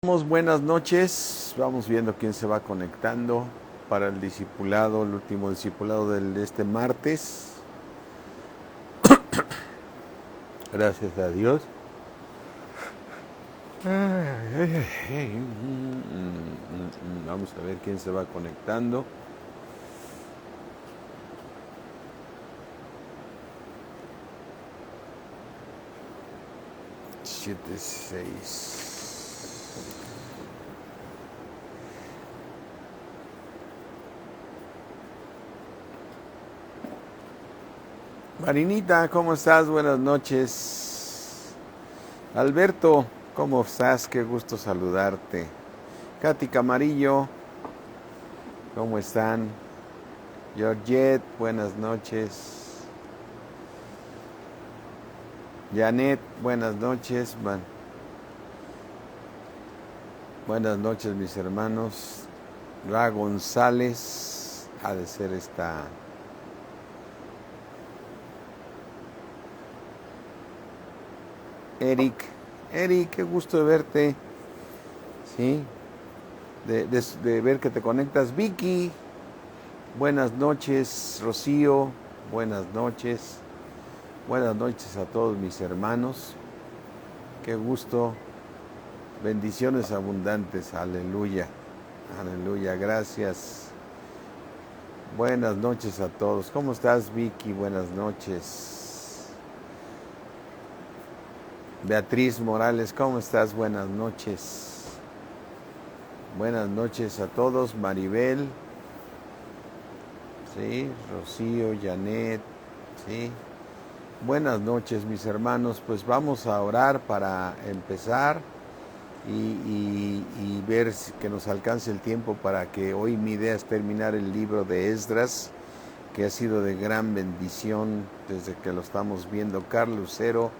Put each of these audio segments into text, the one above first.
Buenas noches, vamos viendo quién se va conectando para el discipulado, el último discipulado de este martes. Gracias a Dios. Vamos a ver quién se va conectando. Siete, seis. Marinita, ¿cómo estás? Buenas noches. Alberto, ¿cómo estás? Qué gusto saludarte. Katy Camarillo, ¿cómo están? Georgette, buenas noches. Janet, buenas noches. Buenas noches, mis hermanos. Ra González, ha de ser esta. Eric, qué gusto de verte. Sí, de ver que te conectas. Vicky, buenas noches. Rocío, buenas noches. Buenas noches a todos mis hermanos. Qué gusto. Bendiciones abundantes. Aleluya. Aleluya. Gracias. Buenas noches a todos. ¿Cómo estás, Vicky? Buenas noches. Beatriz Morales, ¿cómo estás? Buenas noches. Buenas noches a todos. Maribel. Sí, Rocío, Janet. Sí. Buenas noches, mis hermanos. Pues vamos a orar para empezar y ver que nos alcance el tiempo para que hoy mi idea es terminar el libro de Esdras, que ha sido de gran bendición desde que lo estamos viendo. Carlos Lucero,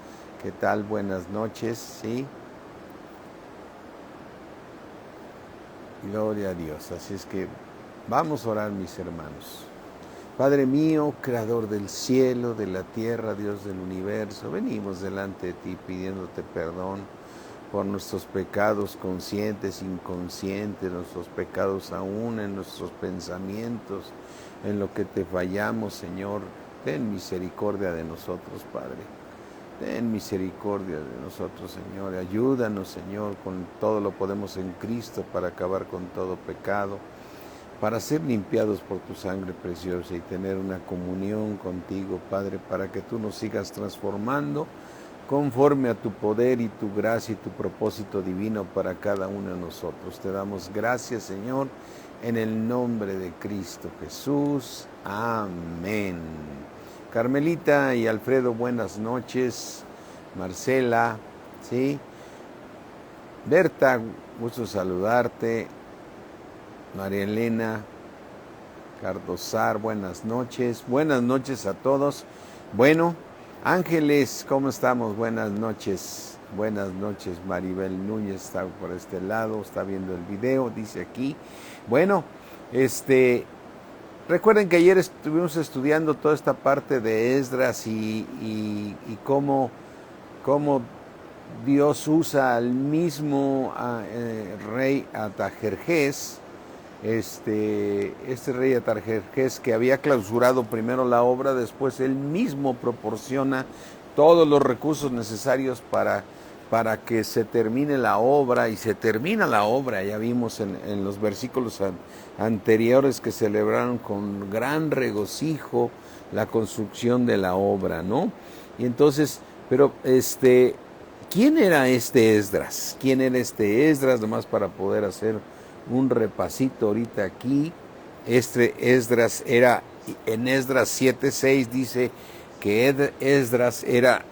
¿qué tal? Buenas noches, ¿sí? Gloria a Dios. Así es que vamos a orar, mis hermanos. Padre mío, creador del cielo, de la tierra, Dios del universo, venimos delante de ti pidiéndote perdón por nuestros pecados conscientes, inconscientes, nuestros pecados aún en nuestros pensamientos, en lo que te fallamos, Señor. Ten misericordia de nosotros, Padre. Ten misericordia de nosotros, Señor. Ayúdanos, Señor, con todo lo podemos en Cristo para acabar con todo pecado, para ser limpiados por tu sangre preciosa y tener una comunión contigo, Padre, para que tú nos sigas transformando conforme a tu poder y tu gracia y tu propósito divino para cada uno de nosotros. Te damos gracias, Señor, en el nombre de Cristo Jesús. Amén. Carmelita y Alfredo, buenas noches. Marcela, ¿sí? Berta, gusto saludarte. María Elena, Cardozar, buenas noches. Buenas noches a todos. Bueno, Ángeles, ¿cómo estamos? Buenas noches. Buenas noches. Maribel Núñez está por este lado, está viendo el video, dice aquí. Bueno, recuerden que ayer estuvimos estudiando toda esta parte de Esdras y cómo Dios usa al mismo rey Artajerjes, este rey Artajerjes que había clausurado primero la obra, después él mismo proporciona todos los recursos necesarios para que se termine la obra, y se termina la obra. Ya vimos en los versículos anteriores que celebraron con gran regocijo la construcción de la obra, ¿no? Y entonces, pero ¿quién era este Esdras? ¿Quién era este Esdras? Nomás para poder hacer un repasito ahorita aquí. Esdras era, en Esdras 7:6 dice que Esdras era,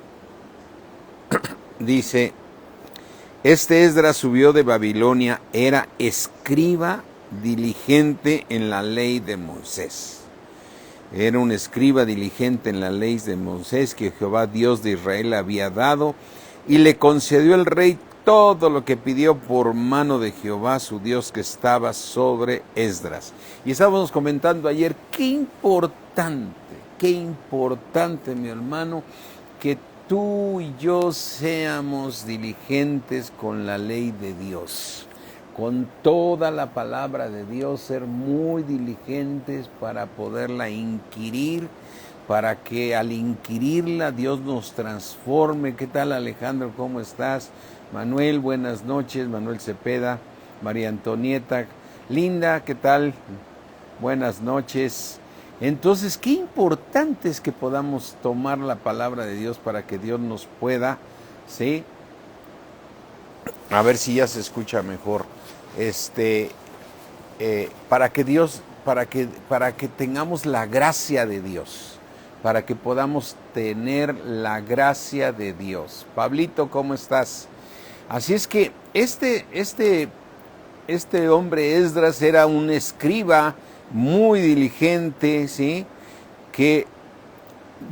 dice, Esdras subió de Babilonia, era escriba diligente en la ley de Moisés. Era un escriba diligente en la ley de Moisés que Jehová Dios de Israel había dado, y le concedió el rey todo lo que pidió por mano de Jehová su Dios que estaba sobre Esdras. Y estábamos comentando ayer qué importante, mi hermano, que tú y yo seamos diligentes con la ley de Dios, con toda la palabra de Dios, ser muy diligentes para poderla inquirir, para que al inquirirla Dios nos transforme. ¿Qué tal, Alejandro? ¿Cómo estás? Manuel, buenas noches. Manuel Cepeda, María Antonieta, Linda, ¿qué tal? Buenas noches. Entonces, qué importante es que podamos tomar la palabra de Dios para que Dios nos pueda, ¿sí? A ver si ya se escucha mejor. Para que Dios, para que tengamos la gracia de Dios, para que podamos tener la gracia de Dios. Pablito, ¿cómo estás? Así es que este hombre Esdras era un escriba muy diligente, ¿sí? Que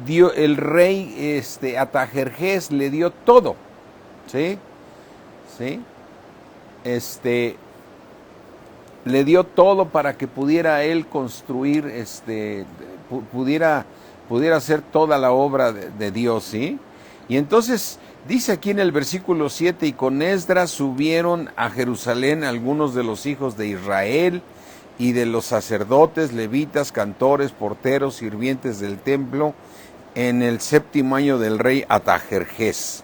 dio el rey Atajerjes le dio todo, ¿sí? ¿Sí? Le dio todo para que pudiera él construir, pudiera hacer toda la obra de Dios, ¿sí? Y entonces dice aquí en el versículo 7, y con Esdras subieron a Jerusalén algunos de los hijos de Israel y de los sacerdotes, levitas, cantores, porteros, sirvientes del templo, en el 7º año del rey Atajerjes.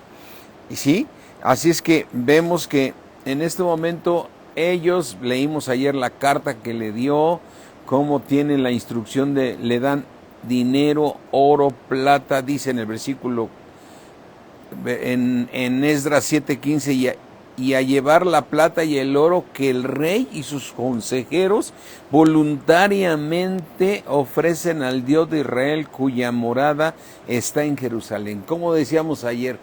¿Y sí? Así es que vemos que en este momento ellos, leímos ayer la carta que le dio, cómo tienen la instrucción le dan dinero, oro, plata, dice en el versículo, en Esdras 7:15, y a llevar la plata y el oro que el rey y sus consejeros voluntariamente ofrecen al Dios de Israel, cuya morada está en Jerusalén. Como decíamos ayer,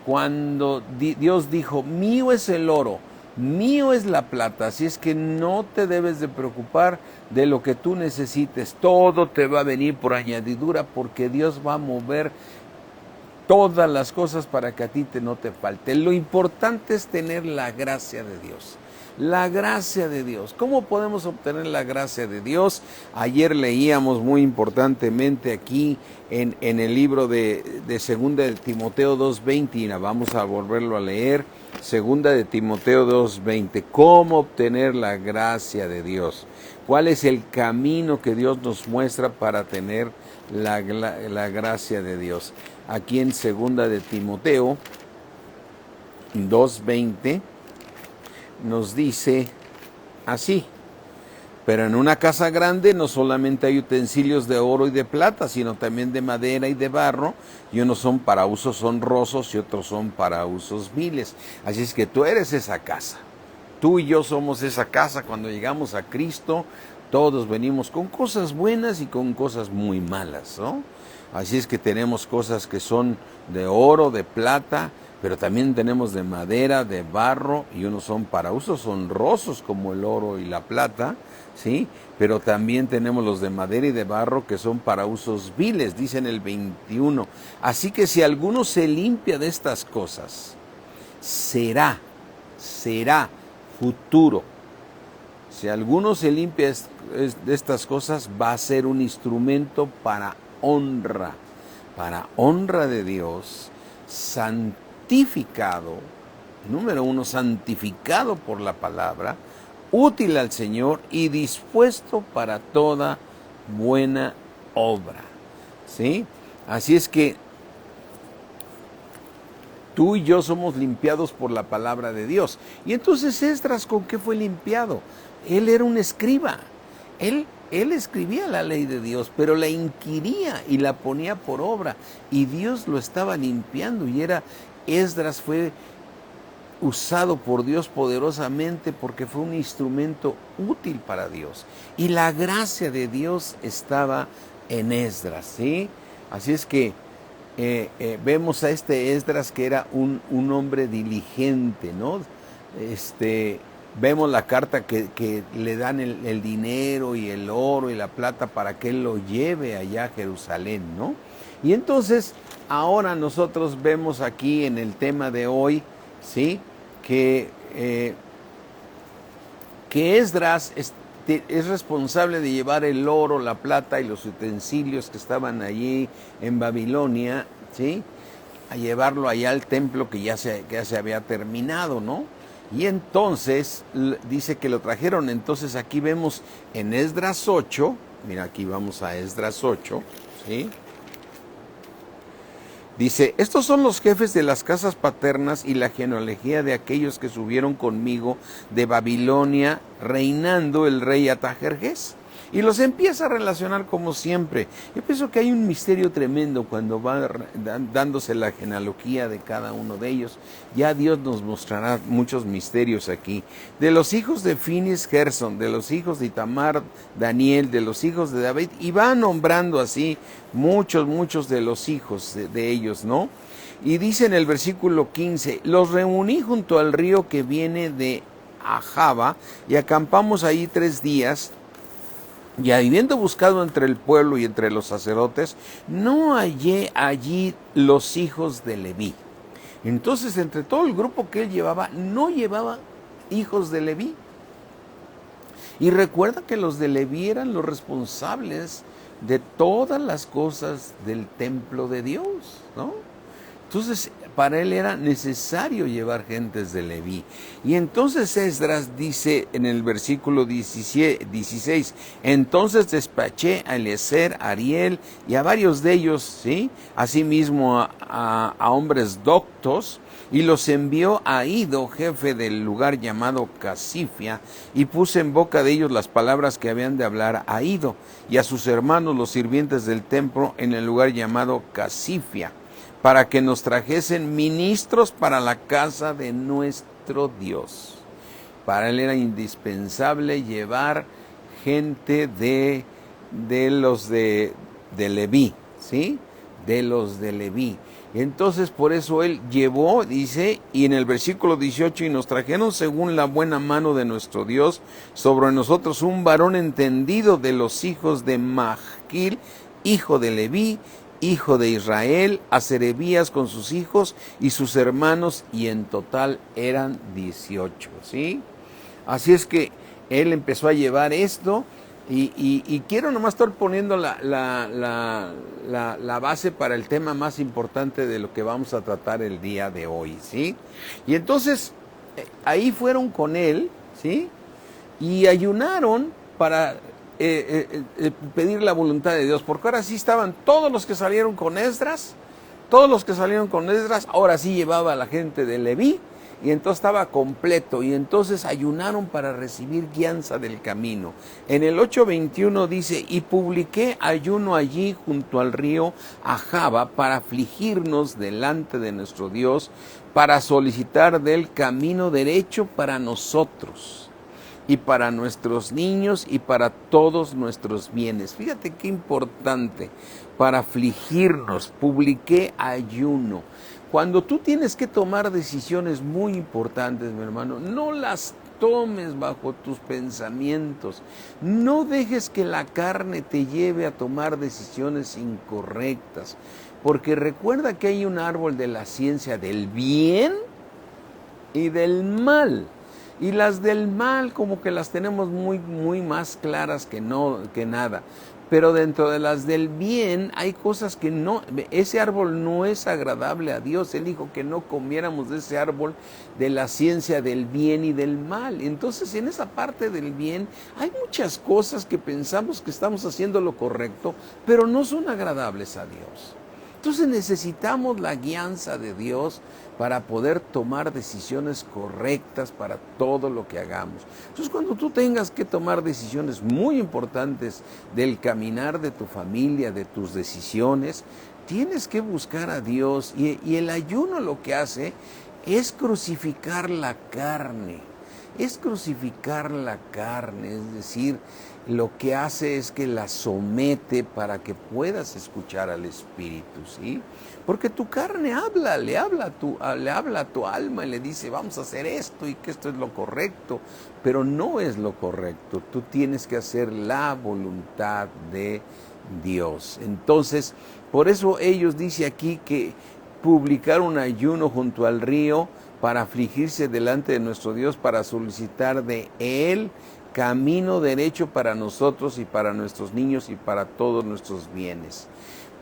cuando Dios dijo, mío es el oro, mío es la plata, así es que no te debes de preocupar de lo que tú necesites, todo te va a venir por añadidura, porque Dios va a mover todas las cosas para que a ti no te falte. Lo importante es tener la gracia de Dios. La gracia de Dios. ¿Cómo podemos obtener la gracia de Dios? Ayer leíamos muy importantemente aquí en el libro de 2 de Timoteo 2:20, y vamos a volverlo a leer. 2 de Timoteo 2:20. ¿Cómo obtener la gracia de Dios? ¿Cuál es el camino que Dios nos muestra para tener la gracia de Dios? Aquí en 2 de Timoteo 2:20 nos dice así: pero en una casa grande no solamente hay utensilios de oro y de plata, sino también de madera y de barro, y unos son para usos honrosos y otros son para usos viles. Así es que tú eres esa casa. Tú y yo somos esa casa. Cuando llegamos a Cristo, todos venimos con cosas buenas y con cosas muy malas, ¿no? Así es que tenemos cosas que son de oro, de plata, pero también tenemos de madera, de barro, y unos son para usos honrosos como el oro y la plata, ¿sí? Pero también tenemos los de madera y de barro que son para usos viles, dice en el 21. Así que si alguno se limpia de estas cosas, será futuro. Si alguno se limpia de estas cosas, va a ser un instrumento para honra de Dios, santificado, número 1, santificado por la palabra, útil al Señor y dispuesto para toda buena obra. ¿Sí? Así es que tú y yo somos limpiados por la palabra de Dios. Y entonces Esdras, ¿con qué fue limpiado? Él era un escriba. Él escribía la ley de Dios, pero la inquiría y la ponía por obra. Y Dios lo estaba limpiando. Y Esdras fue usado por Dios poderosamente porque fue un instrumento útil para Dios. Y la gracia de Dios estaba en Esdras, ¿sí? Así es que vemos a este Esdras que era un hombre diligente, ¿no? Vemos la carta que le dan el dinero y el oro y la plata para que él lo lleve allá a Jerusalén, ¿no? Y entonces ahora nosotros vemos aquí en el tema de hoy, ¿sí? Que Esdras es responsable de llevar el oro, la plata y los utensilios que estaban allí en Babilonia, ¿sí? a llevarlo allá al templo que ya se había terminado, ¿no? Y entonces dice que lo trajeron. Entonces aquí vemos en Esdras 8, mira, aquí vamos a Esdras 8, ¿sí? Dice, estos son los jefes de las casas paternas y la genealogía de aquellos que subieron conmigo de Babilonia, reinando el rey Artajerjes. Y los empieza a relacionar como siempre. Yo pienso que hay un misterio tremendo cuando va dándose la genealogía de cada uno de ellos. Ya Dios nos mostrará muchos misterios aquí. De los hijos de Finis, Gerson, de los hijos de Itamar, Daniel, de los hijos de David, y va nombrando así muchos de los hijos de ellos, ¿no? Y dice en el versículo 15, los reuní junto al río que viene de Ahava, y acampamos ahí 3 días, y habiendo buscado entre el pueblo y entre los sacerdotes, no hallé allí los hijos de Leví. Entonces, entre todo el grupo que él llevaba, no llevaba hijos de Leví. Y recuerda que los de Leví eran los responsables de todas las cosas del templo de Dios, ¿no? Entonces, para él era necesario llevar gentes de Leví. Y entonces Esdras dice en el versículo 16, entonces despaché a Eliezer, a Ariel y a varios de ellos, ¿sí? Asimismo a hombres doctos, y los envió a Ido, jefe del lugar llamado Casifia, y puse en boca de ellos las palabras que habían de hablar a Ido, y a sus hermanos los sirvientes del templo en el lugar llamado Casifia, para que nos trajesen ministros para la casa de nuestro Dios. Para él era indispensable llevar gente de los de Leví, ¿sí? De los de Leví. Entonces por eso él llevó, dice, y en el versículo 18, y nos trajeron según la buena mano de nuestro Dios sobre nosotros un varón entendido de los hijos de Magil, hijo de Leví, hijo de Israel, a Serebías con sus hijos y sus hermanos, y en total eran 18, ¿sí? Así es que él empezó a llevar esto, y quiero nomás estar poniendo la base para el tema más importante de lo que vamos a tratar el día de hoy, ¿sí? Y entonces, ahí fueron con él, ¿sí? Y ayunaron para pedir la voluntad de Dios, porque ahora sí estaban todos los que salieron con Esdras, ahora sí llevaba a la gente de Leví, y entonces estaba completo, y entonces ayunaron para recibir guianza del camino. En el 8:21 dice, y publiqué ayuno allí junto al río Ahava para afligirnos delante de nuestro Dios, para solicitar del camino derecho para nosotros, y para nuestros niños y para todos nuestros bienes. Fíjate qué importante, para afligirnos, publiqué ayuno. Cuando tú tienes que tomar decisiones muy importantes, mi hermano, no las tomes bajo tus pensamientos. No dejes que la carne te lleve a tomar decisiones incorrectas, porque recuerda que hay un árbol de la ciencia del bien y del mal. Y las del mal como que las tenemos muy más claras que nada. Pero dentro de las del bien hay cosas que no, ese árbol no es agradable a Dios. Él dijo que no comiéramos de ese árbol de la ciencia del bien y del mal. Entonces en esa parte del bien hay muchas cosas que pensamos que estamos haciendo lo correcto, pero no son agradables a Dios. Entonces necesitamos la guianza de Dios para poder tomar decisiones correctas para todo lo que hagamos. Entonces cuando tú tengas que tomar decisiones muy importantes del caminar de tu familia, de tus decisiones, tienes que buscar a Dios, y el ayuno lo que hace es crucificar la carne. Es decir, lo que hace es que la somete para que puedas escuchar al Espíritu, ¿sí? Porque tu carne le habla a tu alma y le dice, vamos a hacer esto y que esto es lo correcto, pero no es lo correcto. Tú tienes que hacer la voluntad de Dios. Entonces, por eso ellos dice aquí que publicaron un ayuno junto al río para afligirse delante de nuestro Dios, para solicitar de Él camino derecho para nosotros y para nuestros niños y para todos nuestros bienes.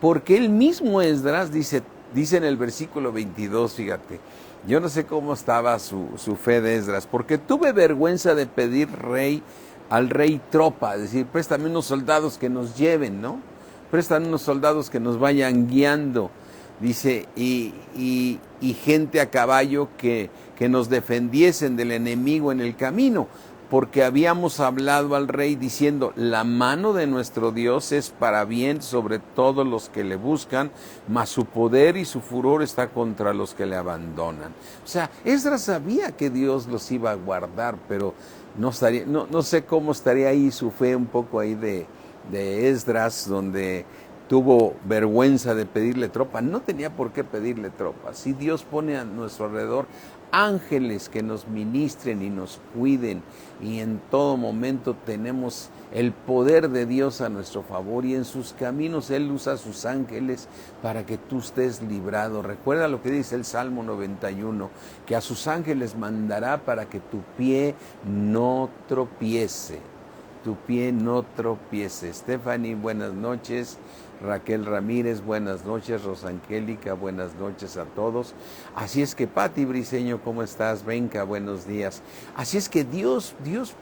Porque él mismo, Esdras, dice, Dice en el versículo 22, fíjate, yo no sé cómo estaba su fe de Esdras, porque tuve vergüenza de pedir al rey tropa, es decir, préstame unos soldados que nos lleven, ¿no? Préstame unos soldados que nos vayan guiando, dice, y gente a caballo que nos defendiesen del enemigo en el camino, porque habíamos hablado al rey diciendo, la mano de nuestro Dios es para bien sobre todos los que le buscan, mas su poder y su furor está contra los que le abandonan. O sea, Esdras sabía que Dios los iba a guardar, pero no sé cómo estaría ahí su fe un poco ahí de Esdras, donde tuvo vergüenza de pedirle tropa. No tenía por qué pedirle tropa. Si Dios pone a nuestro alrededor ángeles que nos ministren y nos cuiden, y en todo momento tenemos el poder de Dios a nuestro favor, y en sus caminos Él usa a sus ángeles para que tú estés librado. Recuerda lo que dice el Salmo 91, que a sus ángeles mandará para que tu pie no tropiece. Tu pie no tropiece. Stephanie, buenas noches. Raquel Ramírez, buenas noches. Rosangélica, buenas noches a todos. Así es que, Pati Briseño, ¿cómo estás? Venga, buenos días. Así es que Dios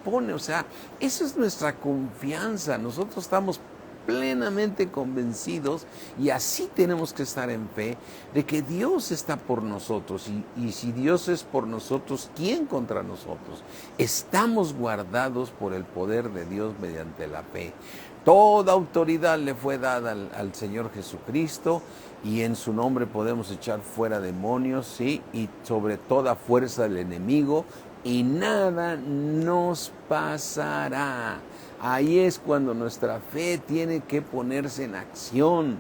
pone, o sea, esa es nuestra confianza. Nosotros estamos plenamente convencidos, y así tenemos que estar en fe, de que Dios está por nosotros, y si Dios es por nosotros, ¿quién contra nosotros? Estamos guardados por el poder de Dios mediante la fe. Toda autoridad le fue dada al Señor Jesucristo, y en su nombre podemos echar fuera demonios, ¿sí? Y sobre toda fuerza del enemigo, y nada nos pasará. Ahí es cuando nuestra fe tiene que ponerse en acción.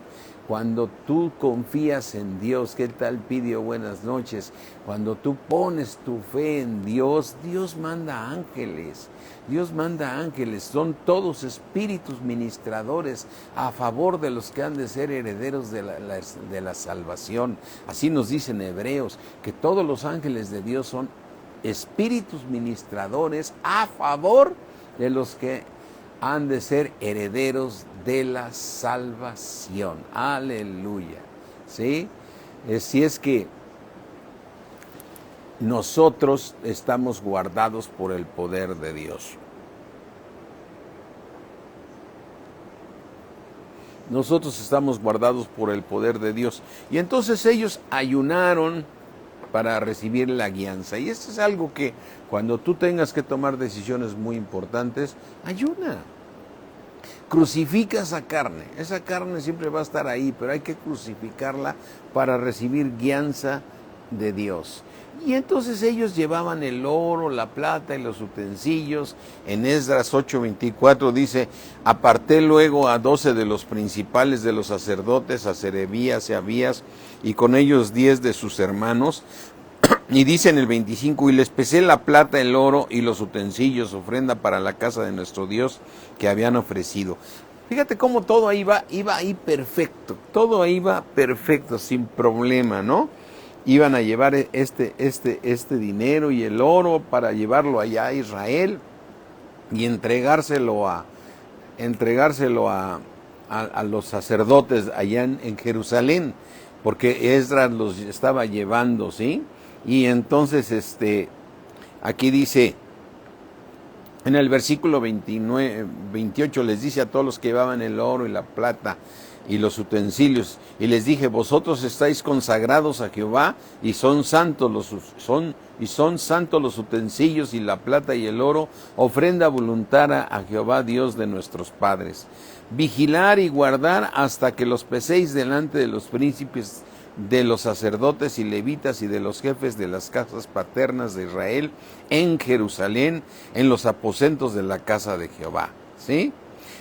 Cuando tú confías en Dios, ¿qué tal, Pidio? Buenas noches. Cuando tú pones tu fe en Dios, Dios manda ángeles. Dios manda ángeles, son todos espíritus ministradores a favor de los que han de ser herederos de la salvación. Así nos dicen Hebreos, que todos los ángeles de Dios son espíritus ministradores a favor de los que han de ser herederos de la salvación. Aleluya. ¿Sí? Si es que nosotros estamos guardados por el poder de Dios. Nosotros estamos guardados por el poder de Dios. Y entonces ellos ayunaron para recibir la guianza. Y esto es algo que cuando tú tengas que tomar decisiones muy importantes, ayuna. Crucifica esa carne. Esa carne siempre va a estar ahí, pero hay que crucificarla para recibir guianza de Dios. Y entonces ellos llevaban el oro, la plata y los utensilios. En Esdras 8:24 dice, aparté luego a 12 de los principales de los sacerdotes, a Serebías y Abías, y con ellos 10 de sus hermanos. Y dice en el 25, y les pesé la plata, el oro y los utensilios, ofrenda para la casa de nuestro Dios que habían ofrecido. Fíjate cómo todo iba ahí perfecto, todo iba perfecto, sin problema, ¿no? Iban a llevar este dinero y el oro para llevarlo allá a Israel y entregárselo a los sacerdotes allá en Jerusalén, porque Esdras los estaba llevando, ¿sí? Y entonces aquí dice, en el versículo 28 les dice a todos los que llevaban el oro y la plata y los utensilios, y les dije, vosotros estáis consagrados a Jehová, y son santos los utensilios y la plata y el oro, ofrenda voluntaria a Jehová Dios de nuestros padres. Vigilar y guardar hasta que los peséis delante de los príncipes, de los sacerdotes y levitas y de los jefes de las casas paternas de Israel en Jerusalén, en los aposentos de la casa de Jehová. ¿Sí?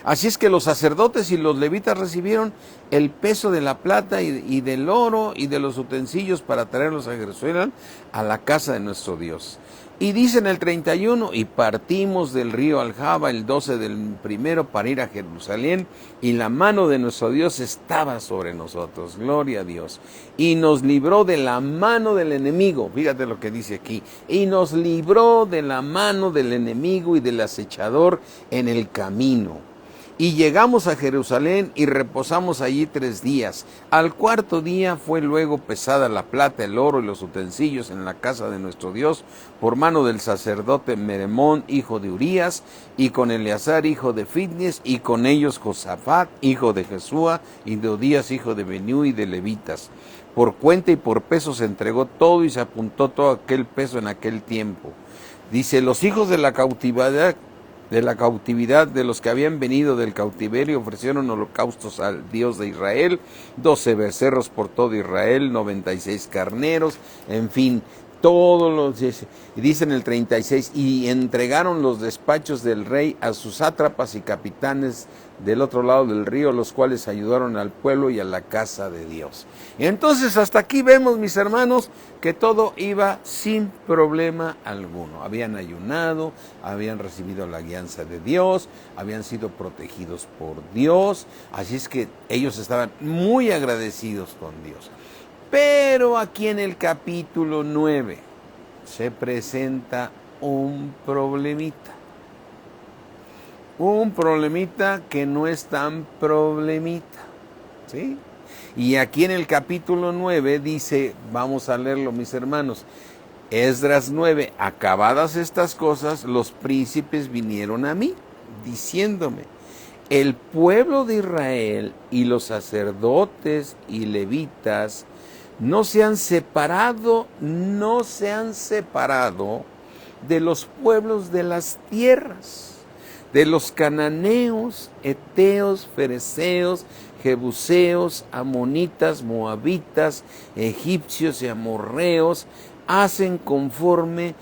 Así es que los sacerdotes y los levitas recibieron el peso de la plata y del oro y de los utensilios para traerlos a Jerusalén, a la casa de nuestro Dios. Y dice en el 31, y partimos del río Aljaba el 12 del primero para ir a Jerusalén, y la mano de nuestro Dios estaba sobre nosotros, gloria a Dios, y nos libró de la mano del enemigo. Fíjate lo que dice aquí, y nos libró de la mano del enemigo y del acechador en el camino. Y llegamos a Jerusalén y reposamos allí 3 días. Al 4.º día fue luego pesada la plata, el oro y los utensilios en la casa de nuestro Dios por mano del sacerdote Meremón, hijo de Urías, y con Eleazar, hijo de Fitnes, y con ellos Josafat, hijo de Jesúa, y de Odías, hijo de Benú, y de levitas. Por cuenta y por peso se entregó todo y se apuntó todo aquel peso en aquel tiempo. Dice, los hijos de la cautividad de los que habían venido del cautiverio ofrecieron holocaustos al Dios de Israel, 12 becerros por todo Israel, 96 carneros, en fin, todos los, dice en el 36, y entregaron los despachos del rey a sus sátrapas y capitanes del otro lado del río, los cuales ayudaron al pueblo y a la casa de Dios. Y entonces hasta aquí vemos, mis hermanos, que todo iba sin problema alguno. Habían ayunado, habían recibido la guianza de Dios, habían sido protegidos por Dios, así es que ellos estaban muy agradecidos con Dios. Pero aquí en el capítulo 9 se presenta un problemita. Un problemita que no es tan problemita, ¿sí? Y aquí en el capítulo 9 dice, vamos a leerlo, mis hermanos, Esdras 9, acabadas estas cosas, los príncipes vinieron a mí, diciéndome, el pueblo de Israel y los sacerdotes y levitas no se han separado de los pueblos de las tierras, de los cananeos, heteos, fereceos, jebuseos, amonitas, moabitas, egipcios y amorreos, hacen conforme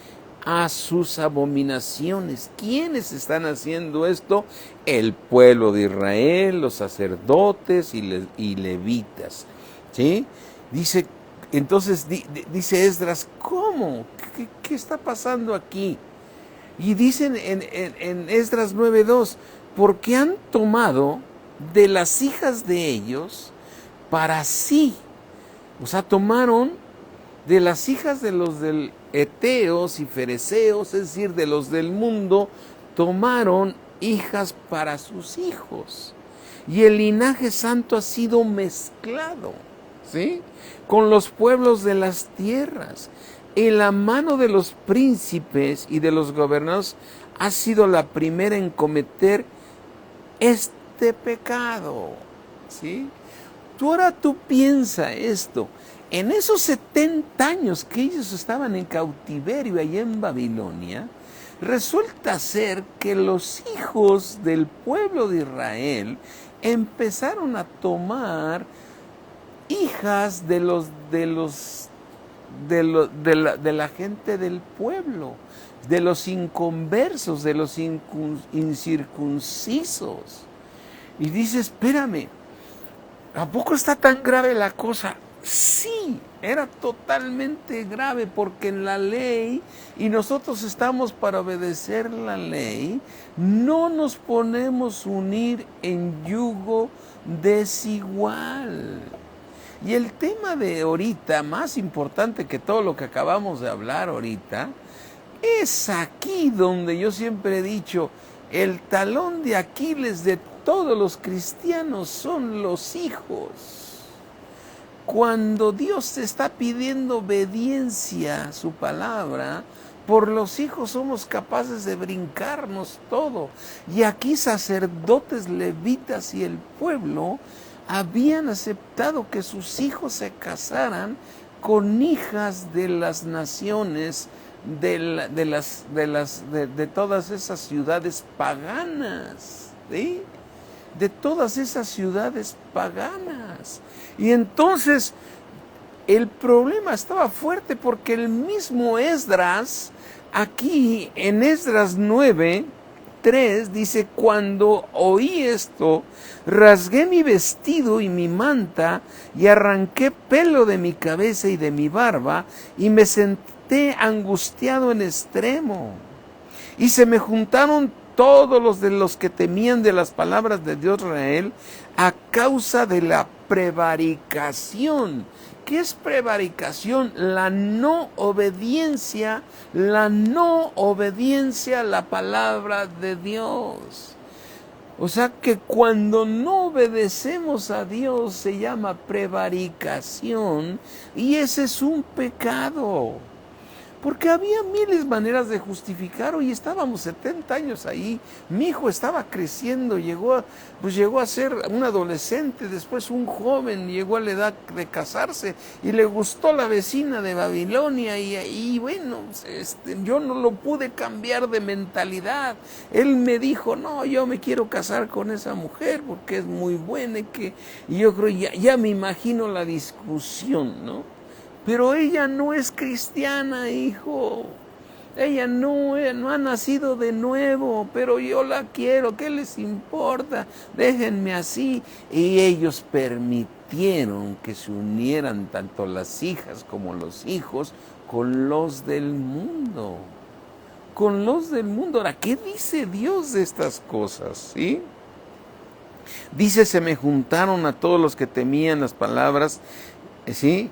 a sus abominaciones. ¿Quiénes están haciendo esto? El pueblo de Israel, los sacerdotes y levitas, ¿sí? Dice, entonces dice Esdras, ¿cómo? ¿Qué está pasando aquí? Y dicen en Esdras 9:2, porque han tomado de las hijas de ellos para sí. O sea, tomaron de las hijas de los del heteos y fereceos, es decir, de los del mundo, tomaron hijas para sus hijos. Y el linaje santo ha sido mezclado, ¿sí?, con los pueblos de las tierras. En la mano de los príncipes y de los gobernadores ha sido la primera en cometer este pecado, ¿sí? Ahora tú piensa esto, en esos 70 años que ellos estaban en cautiverio allá en Babilonia, resulta ser que los hijos del pueblo de Israel empezaron a tomar hijas de la gente del pueblo, de los inconversos, de los incircuncisos. Y dice, espérame, ¿a poco está tan grave la cosa? Sí, era totalmente grave, porque en la ley, y nosotros estamos para obedecer la ley, no nos ponemos unir en yugo desigual. Y el tema de ahorita, más importante que todo lo que acabamos de hablar ahorita, es aquí donde yo siempre he dicho, el talón de Aquiles de todos los cristianos son los hijos. Cuando Dios te está pidiendo obediencia a su palabra, por los hijos somos capaces de brincarnos todo. Y aquí sacerdotes, levitas y el pueblo habían aceptado que sus hijos se casaran con hijas de las naciones, de todas esas ciudades paganas, ¿sí?, de todas esas ciudades paganas. Y entonces el problema estaba fuerte, porque el mismo Esdras, aquí en Esdras 9:3, dice, cuando oí esto, rasgué mi vestido y mi manta, y arranqué pelo de mi cabeza y de mi barba, y me senté angustiado en extremo. Y se me juntaron todos los que temían de las palabras de Dios Israel, a causa de la prevaricación. ¿Qué es prevaricación? La no obediencia a la palabra de Dios. O sea que cuando no obedecemos a Dios se llama prevaricación y ese es un pecado. Porque había miles de maneras de justificar. Hoy estábamos 70 años ahí. Mi hijo estaba creciendo, llegó a ser un adolescente, después un joven, llegó a la edad de casarse y le gustó la vecina de Babilonia y bueno, yo no lo pude cambiar de mentalidad. Él me dijo, no, yo me quiero casar con esa mujer porque es muy buena y yo creo, ya me imagino la discusión, ¿no? Pero ella no es cristiana, hijo. Ella no ha nacido de nuevo, pero yo la quiero. ¿Qué les importa? Déjenme así. Y ellos permitieron que se unieran tanto las hijas como los hijos con los del mundo. Con los del mundo. Ahora, ¿qué dice Dios de estas cosas? ¿Sí? Dice, se me juntaron a todos los que temían las palabras, ¿sí?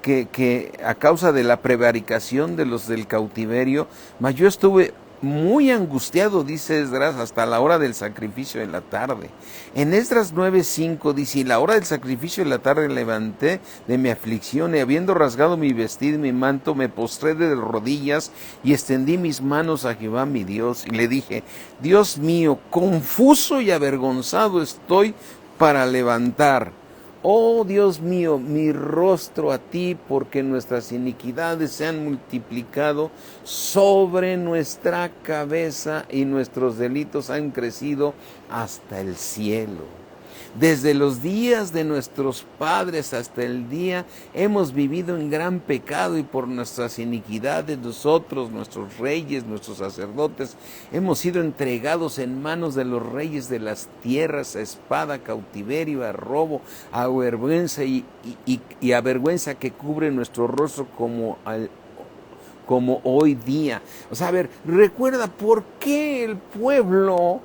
Que a causa de la prevaricación de los del cautiverio, mas yo estuve muy angustiado, dice Esdras, hasta la hora del sacrificio de la tarde. En Esdras 9:5 dice, y la hora del sacrificio de la tarde levanté de mi aflicción, y habiendo rasgado mi vestido y mi manto, me postré de rodillas y extendí mis manos a Jehová mi Dios, y le dije, Dios mío, confuso y avergonzado estoy para levantar. Oh Dios mío, mi rostro a ti, porque nuestras iniquidades se han multiplicado sobre nuestra cabeza y nuestros delitos han crecido hasta el cielo. Desde los días de nuestros padres hasta el día hemos vivido en gran pecado y por nuestras iniquidades nosotros, nuestros reyes, nuestros sacerdotes, hemos sido entregados en manos de los reyes de las tierras, a espada, a cautiverio, a robo, a vergüenza y a vergüenza que cubre nuestro rostro como hoy día. O sea, a ver, recuerda por qué el pueblo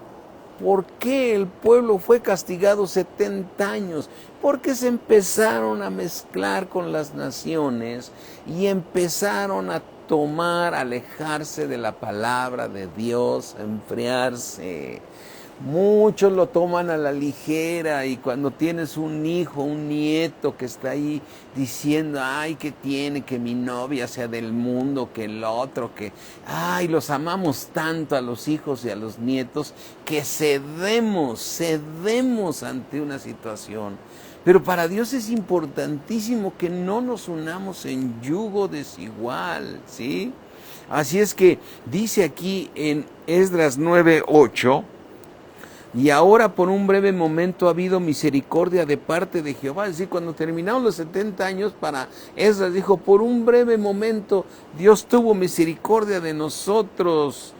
fue castigado 70 años? Porque se empezaron a mezclar con las naciones y empezaron a alejarse de la palabra de Dios, a enfriarse. Muchos lo toman a la ligera y cuando tienes un hijo, un nieto que está ahí diciendo, ay, que tiene, que mi novia sea del mundo, que el otro, los amamos tanto a los hijos y a los nietos que cedemos ante una situación. Pero para Dios es importantísimo que no nos unamos en yugo desigual, ¿sí? Así es que dice aquí en Esdras 9:8, y ahora por un breve momento ha habido misericordia de parte de Jehová. Es decir, cuando terminaron los 70 años, para Esdras dijo, por un breve momento Dios tuvo misericordia de nosotros,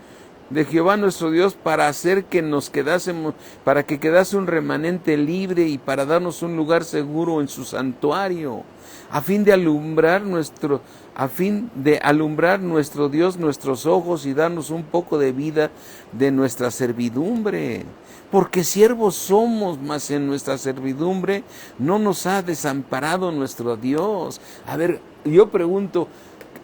de Jehová nuestro Dios, para hacer que nos quedásemos, para que quedase un remanente libre y para darnos un lugar seguro en su santuario, a fin de alumbrar nuestro Dios nuestros ojos y darnos un poco de vida de nuestra servidumbre. Porque siervos somos, mas en nuestra servidumbre no nos ha desamparado nuestro Dios. A ver, yo pregunto,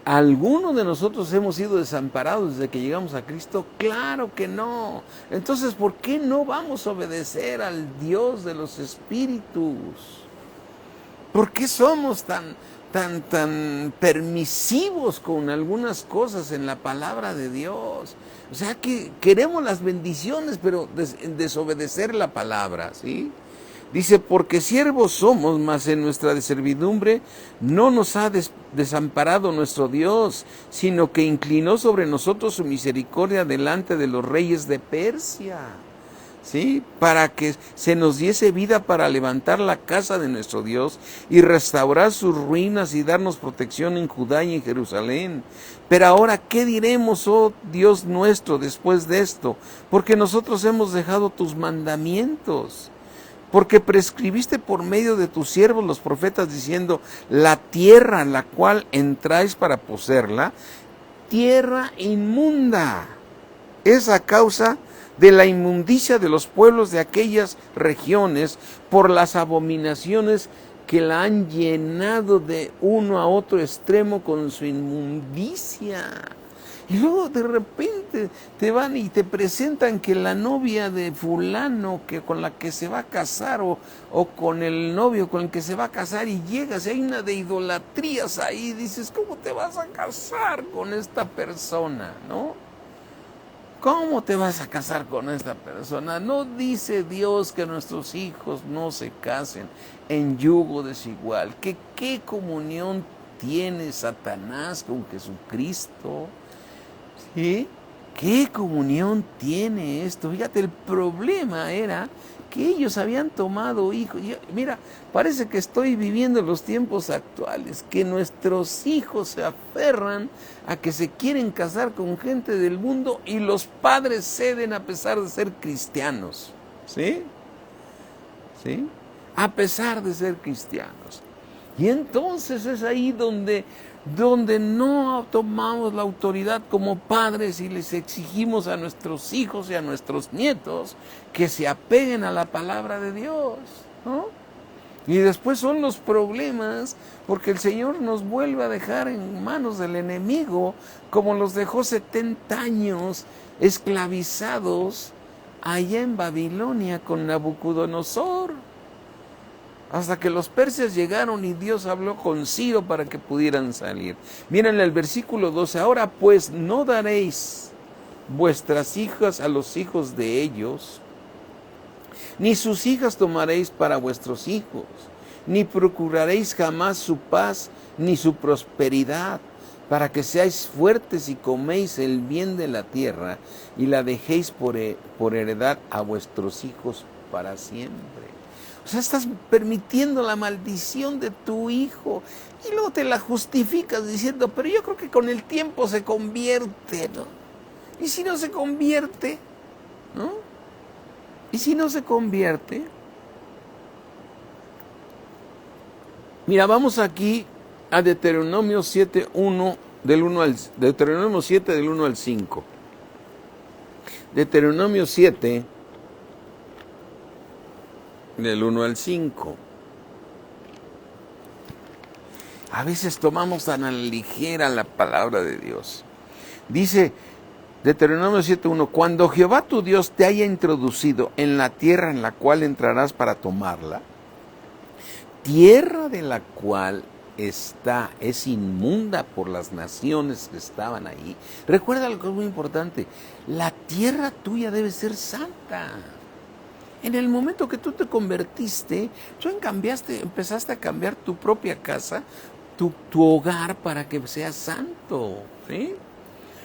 ¿alguno de nosotros hemos sido desamparados desde que llegamos a Cristo? Claro que no. Entonces, ¿por qué no vamos a obedecer al Dios de los espíritus? ¿Por qué somos tan permisivos con algunas cosas en la palabra de Dios? O sea que queremos las bendiciones, pero desobedecer la palabra, ¿sí? Dice, porque siervos somos, mas en nuestra servidumbre no nos ha desamparado nuestro Dios, sino que inclinó sobre nosotros su misericordia delante de los reyes de Persia, ¿sí? Para que se nos diese vida para levantar la casa de nuestro Dios y restaurar sus ruinas y darnos protección en Judá y en Jerusalén. Pero ahora, ¿qué diremos, oh Dios nuestro, después de esto? Porque nosotros hemos dejado tus mandamientos. Porque prescribiste por medio de tus siervos los profetas diciendo, la tierra en la cual entráis para poseerla, tierra inmunda, es a causa de la inmundicia de los pueblos de aquellas regiones por las abominaciones que la han llenado de uno a otro extremo con su inmundicia. Y luego de repente te van y te presentan que la novia de fulano que con la que se va a casar o con el novio con el que se va a casar y llegas y hay una de idolatrías ahí, dices, ¿cómo te vas a casar con esta persona? ¿No? ¿Cómo te vas a casar con esta persona? No dice Dios que nuestros hijos no se casen en yugo desigual. ¿Qué comunión tiene Satanás con Jesucristo? ¿Sí? ¿Qué comunión tiene esto? Fíjate, el problema era que ellos habían tomado hijos. Mira, parece que estoy viviendo los tiempos actuales, que nuestros hijos se aferran a que se quieren casar con gente del mundo y los padres ceden a pesar de ser cristianos. ¿Sí? ¿Sí? A pesar de ser cristianos. Y entonces es ahí donde no tomamos la autoridad como padres y les exigimos a nuestros hijos y a nuestros nietos que se apeguen a la palabra de Dios, ¿no? Y después son los problemas porque el Señor nos vuelve a dejar en manos del enemigo, como los dejó 70 años esclavizados allá en Babilonia con Nabucodonosor. Hasta que los persas llegaron y Dios habló con Ciro para que pudieran salir. Miren el versículo 12. Ahora pues no daréis vuestras hijas a los hijos de ellos, ni sus hijas tomaréis para vuestros hijos, ni procuraréis jamás su paz ni su prosperidad, para que seáis fuertes y coméis el bien de la tierra y la dejéis por heredad a vuestros hijos para siempre. O sea, estás permitiendo la maldición de tu hijo y luego te la justificas diciendo, pero yo creo que con el tiempo se convierte, ¿no? ¿Y si no se convierte? ¿No? ¿Y si no se convierte? Mira, vamos aquí a Deuteronomio 7:1 Deuteronomio 7 del 1 al 5. Deuteronomio 7 del 1 al 5. A veces tomamos tan a la ligera la palabra de Dios. Dice Deuteronomio 7:1, cuando Jehová tu Dios te haya introducido en la tierra en la cual entrarás para tomarla, tierra de la cual es inmunda por las naciones que estaban ahí. Recuerda algo que es muy importante, la tierra tuya debe ser santa. En el momento que tú te convertiste, tú empezaste a cambiar tu propia casa, tu hogar para que sea santo, ¿sí?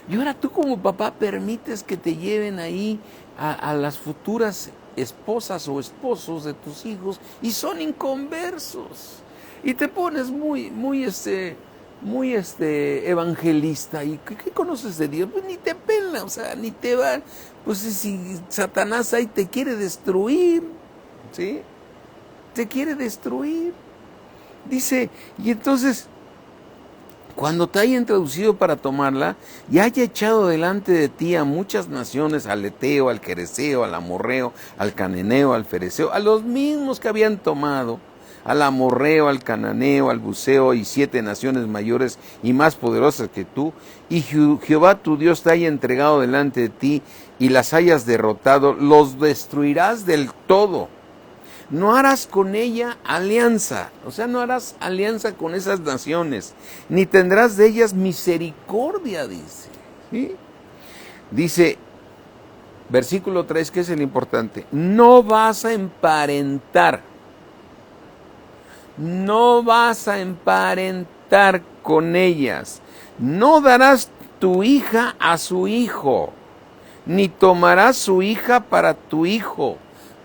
Y ahora tú como papá permites que te lleven ahí a las futuras esposas o esposos de tus hijos y son inconversos. Y te pones muy evangelista. ¿Y qué conoces de Dios? Pues ni te pela, o sea, ni te va. Pues si Satanás ahí te quiere destruir, ¿sí? Te quiere destruir. Dice, y entonces, cuando te haya introducido para tomarla, y haya echado delante de ti a muchas naciones, al Eteo, al Quereseo, al Amorreo, al Cananeo, al Fereceo, a los mismos que habían tomado, al Amorreo, al Cananeo, al Buseo y 7 naciones mayores y más poderosas que tú, y Jehová tu Dios te haya entregado delante de ti y las hayas derrotado, los destruirás del todo. No harás con ella alianza, o sea, no harás alianza con esas naciones, ni tendrás de ellas misericordia, dice. ¿Sí? Dice, versículo 3, que es el importante, no vas a emparentar con ellas, no darás tu hija a su hijo, ni tomarás su hija para tu hijo,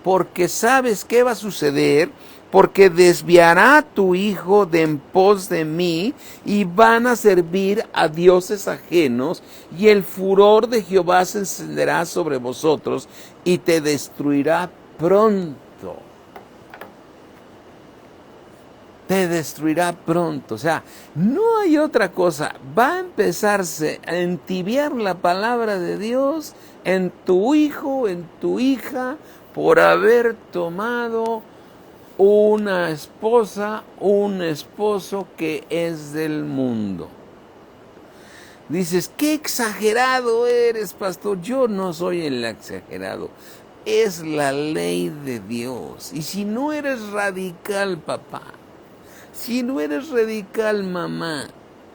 porque sabes qué va a suceder, porque desviará a tu hijo de en pos de mí, y van a servir a dioses ajenos, y el furor de Jehová se encenderá sobre vosotros, y te destruirá pronto. Te destruirá pronto. O sea, no hay otra cosa. Va a empezarse a entibiar la palabra de Dios en tu hijo, en tu hija, por haber tomado una esposa, un esposo que es del mundo. Dices, qué exagerado eres, pastor. Yo no soy el exagerado. Es la ley de Dios. Y si no eres radical, papá, si no eres radical, mamá,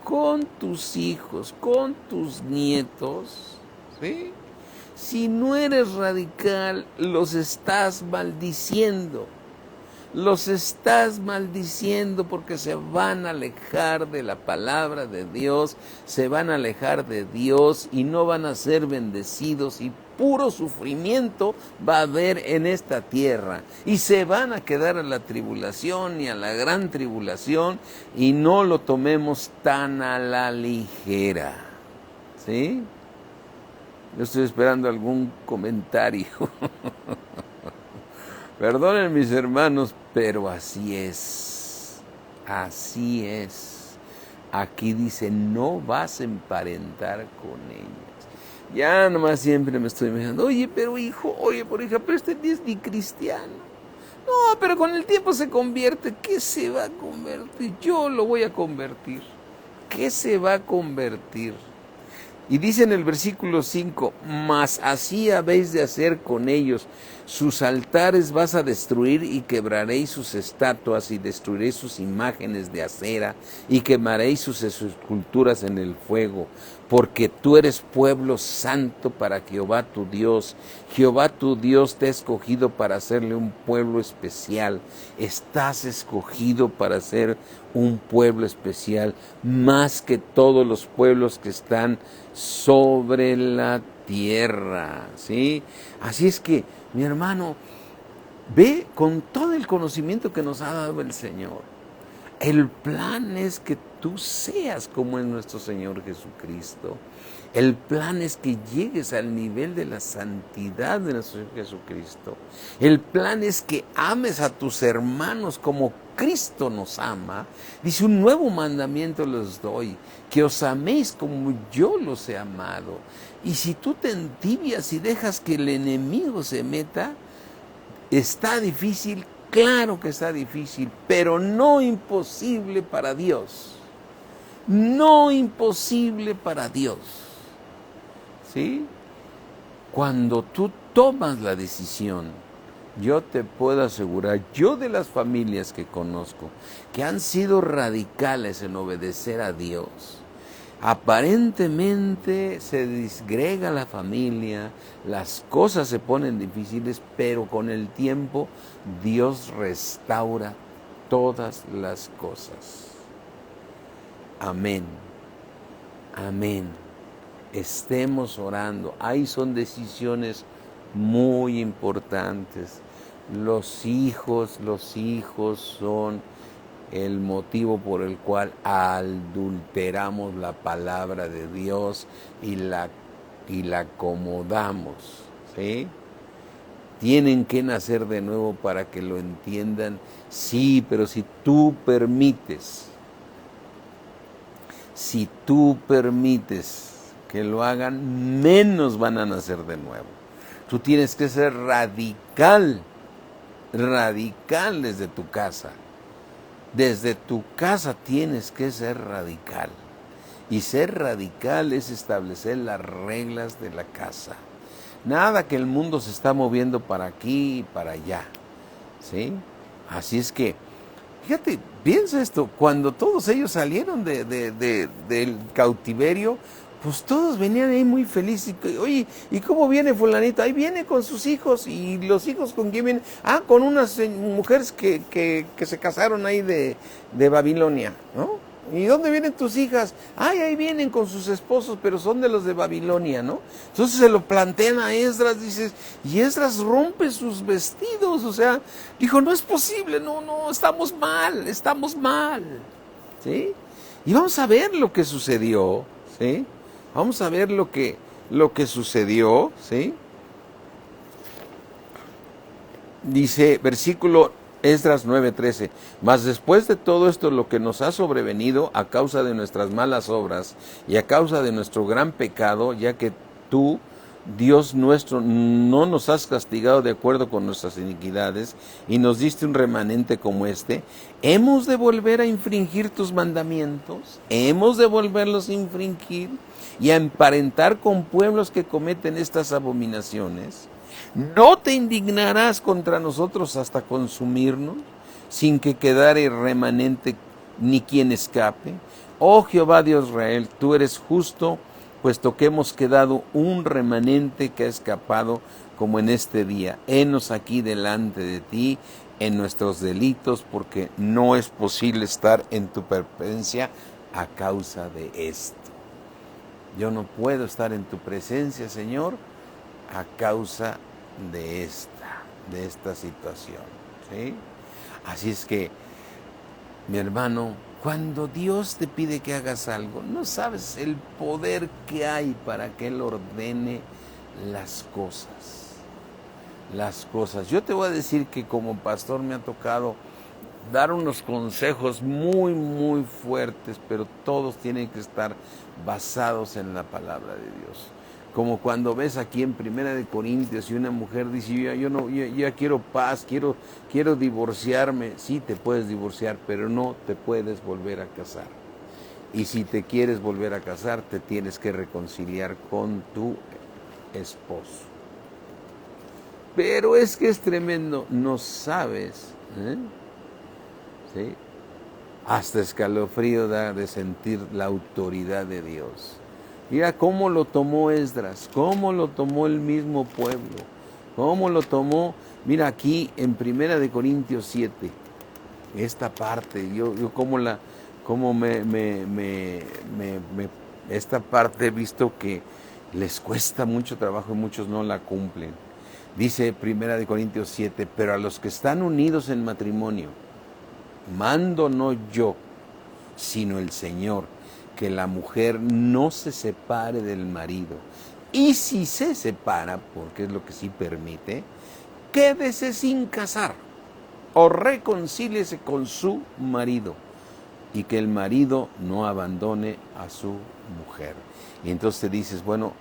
con tus hijos, con tus nietos, ¿sí? Si no eres radical, los estás maldiciendo. Los estás maldiciendo porque se van a alejar de la palabra de Dios, se van a alejar de Dios y no van a ser bendecidos y puro sufrimiento va a haber en esta tierra. Y se van a quedar a la tribulación y a la gran tribulación y no lo tomemos tan a la ligera. ¿Sí? Yo estoy esperando algún comentario. Perdonen mis hermanos, pero así es. Así es. Aquí dice, no vas a emparentar con ellas. Ya nomás siempre me estoy imaginando, oye, pero hijo, oye, por hija, pero este ni es ni cristiano. No, pero con el tiempo se convierte. ¿Qué se va a convertir? Yo lo voy a convertir. ¿Qué se va a convertir? Y dice en el versículo 5, mas así habéis de hacer con ellos, sus altares vas a destruir y quebraréis sus estatuas y destruiréis sus imágenes de acera y quemaréis sus esculturas en el fuego, porque tú eres pueblo santo para Jehová tu Dios. Jehová tu Dios te ha escogido para hacerle un pueblo especial. Estás escogido para ser un pueblo especial, más que todos los pueblos que están sobre la tierra, ¿sí? Así es que, mi hermano, ve con todo el conocimiento que nos ha dado el Señor. El plan es que tú seas como es nuestro Señor Jesucristo. El plan es que llegues al nivel de la santidad de nuestro Señor Jesucristo. El plan es que ames a tus hermanos como Cristo nos ama. Dice, un nuevo mandamiento les doy, que os améis como yo los he amado. Y si tú te entibias y dejas que el enemigo se meta, está difícil, claro que está difícil, pero no imposible para Dios. No imposible para Dios. ¿Sí? Cuando tú tomas la decisión, yo te puedo asegurar, yo de las familias que conozco, que han sido radicales en obedecer a Dios, aparentemente se disgrega la familia, las cosas se ponen difíciles, pero con el tiempo Dios restaura todas las cosas. Amén. Amén. Estemos orando. Ahí son decisiones muy importantes. Los hijos son el motivo por el cual adulteramos la palabra de Dios y la acomodamos, ¿sí? Tienen que nacer de nuevo para que lo entiendan. Sí, pero si tú permites que lo hagan, menos van a nacer de nuevo. Tú tienes que ser radical desde tu casa. Desde tu casa tienes que ser radical. Y ser radical es establecer las reglas de la casa. Nada que el mundo se está moviendo para aquí y para allá, ¿sí? Así es que, fíjate, piensa esto, cuando todos ellos salieron del cautiverio, pues todos venían ahí muy felices. Oye, ¿y cómo viene fulanito? Ahí viene con sus hijos. ¿Y los hijos con quién vienen? Ah, con unas mujeres que se casaron ahí de Babilonia, ¿no? ¿Y dónde vienen tus hijas? Ay, ahí vienen con sus esposos, pero son de los de Babilonia, ¿no? Entonces se lo plantean a Esdras, dices, y Esdras rompe sus vestidos, o sea, dijo, no es posible, no, estamos mal, ¿sí? Y vamos a ver lo que sucedió, ¿sí? Vamos a ver lo que sucedió, ¿sí? Dice, versículo Esdras 9:13, mas después de todo esto lo que nos ha sobrevenido a causa de nuestras malas obras y a causa de nuestro gran pecado, ya que tú Dios nuestro, no nos has castigado de acuerdo con nuestras iniquidades y nos diste un remanente como este. ¿Hemos de volver a infringir tus mandamientos? ¿Hemos de volverlos a infringir y a emparentar con pueblos que cometen estas abominaciones? ¿No te indignarás contra nosotros hasta consumirnos, sin que quedare remanente ni quien escape? Oh Jehová Dios Israel, tú eres justo, puesto que hemos quedado un remanente que ha escapado como en este día. Henos aquí delante de ti en nuestros delitos, porque no es posible estar en tu presencia a causa de esto. Yo no puedo estar en tu presencia, Señor, a causa de esta situación, ¿sí? Así es que, mi hermano, cuando Dios te pide que hagas algo, no sabes el poder que hay para que Él ordene las cosas. Las cosas. Yo te voy a decir que como pastor me ha tocado dar unos consejos muy, muy fuertes, pero todos tienen que estar basados en la palabra de Dios. Como cuando ves aquí en Primera de Corintios y una mujer dice, yo ya quiero paz, quiero divorciarme. Sí, te puedes divorciar, pero no te puedes volver a casar. Y si te quieres volver a casar, te tienes que reconciliar con tu esposo. Pero es que es tremendo, no sabes, ¿sí? Hasta escalofrío da de sentir la autoridad de Dios. Mira cómo lo tomó Esdras, cómo lo tomó el mismo pueblo, cómo lo tomó, mira aquí en Primera de Corintios 7, esta parte, yo esta parte he visto que les cuesta mucho trabajo y muchos no la cumplen. Dice Primera de Corintios 7, pero a los que están unidos en matrimonio, mando no yo, sino el Señor, que la mujer no se separe del marido. Y si se separa, porque es lo que sí permite, quédese sin casar o reconcíliese con su marido, y que el marido no abandone a su mujer. Y entonces te dices, bueno,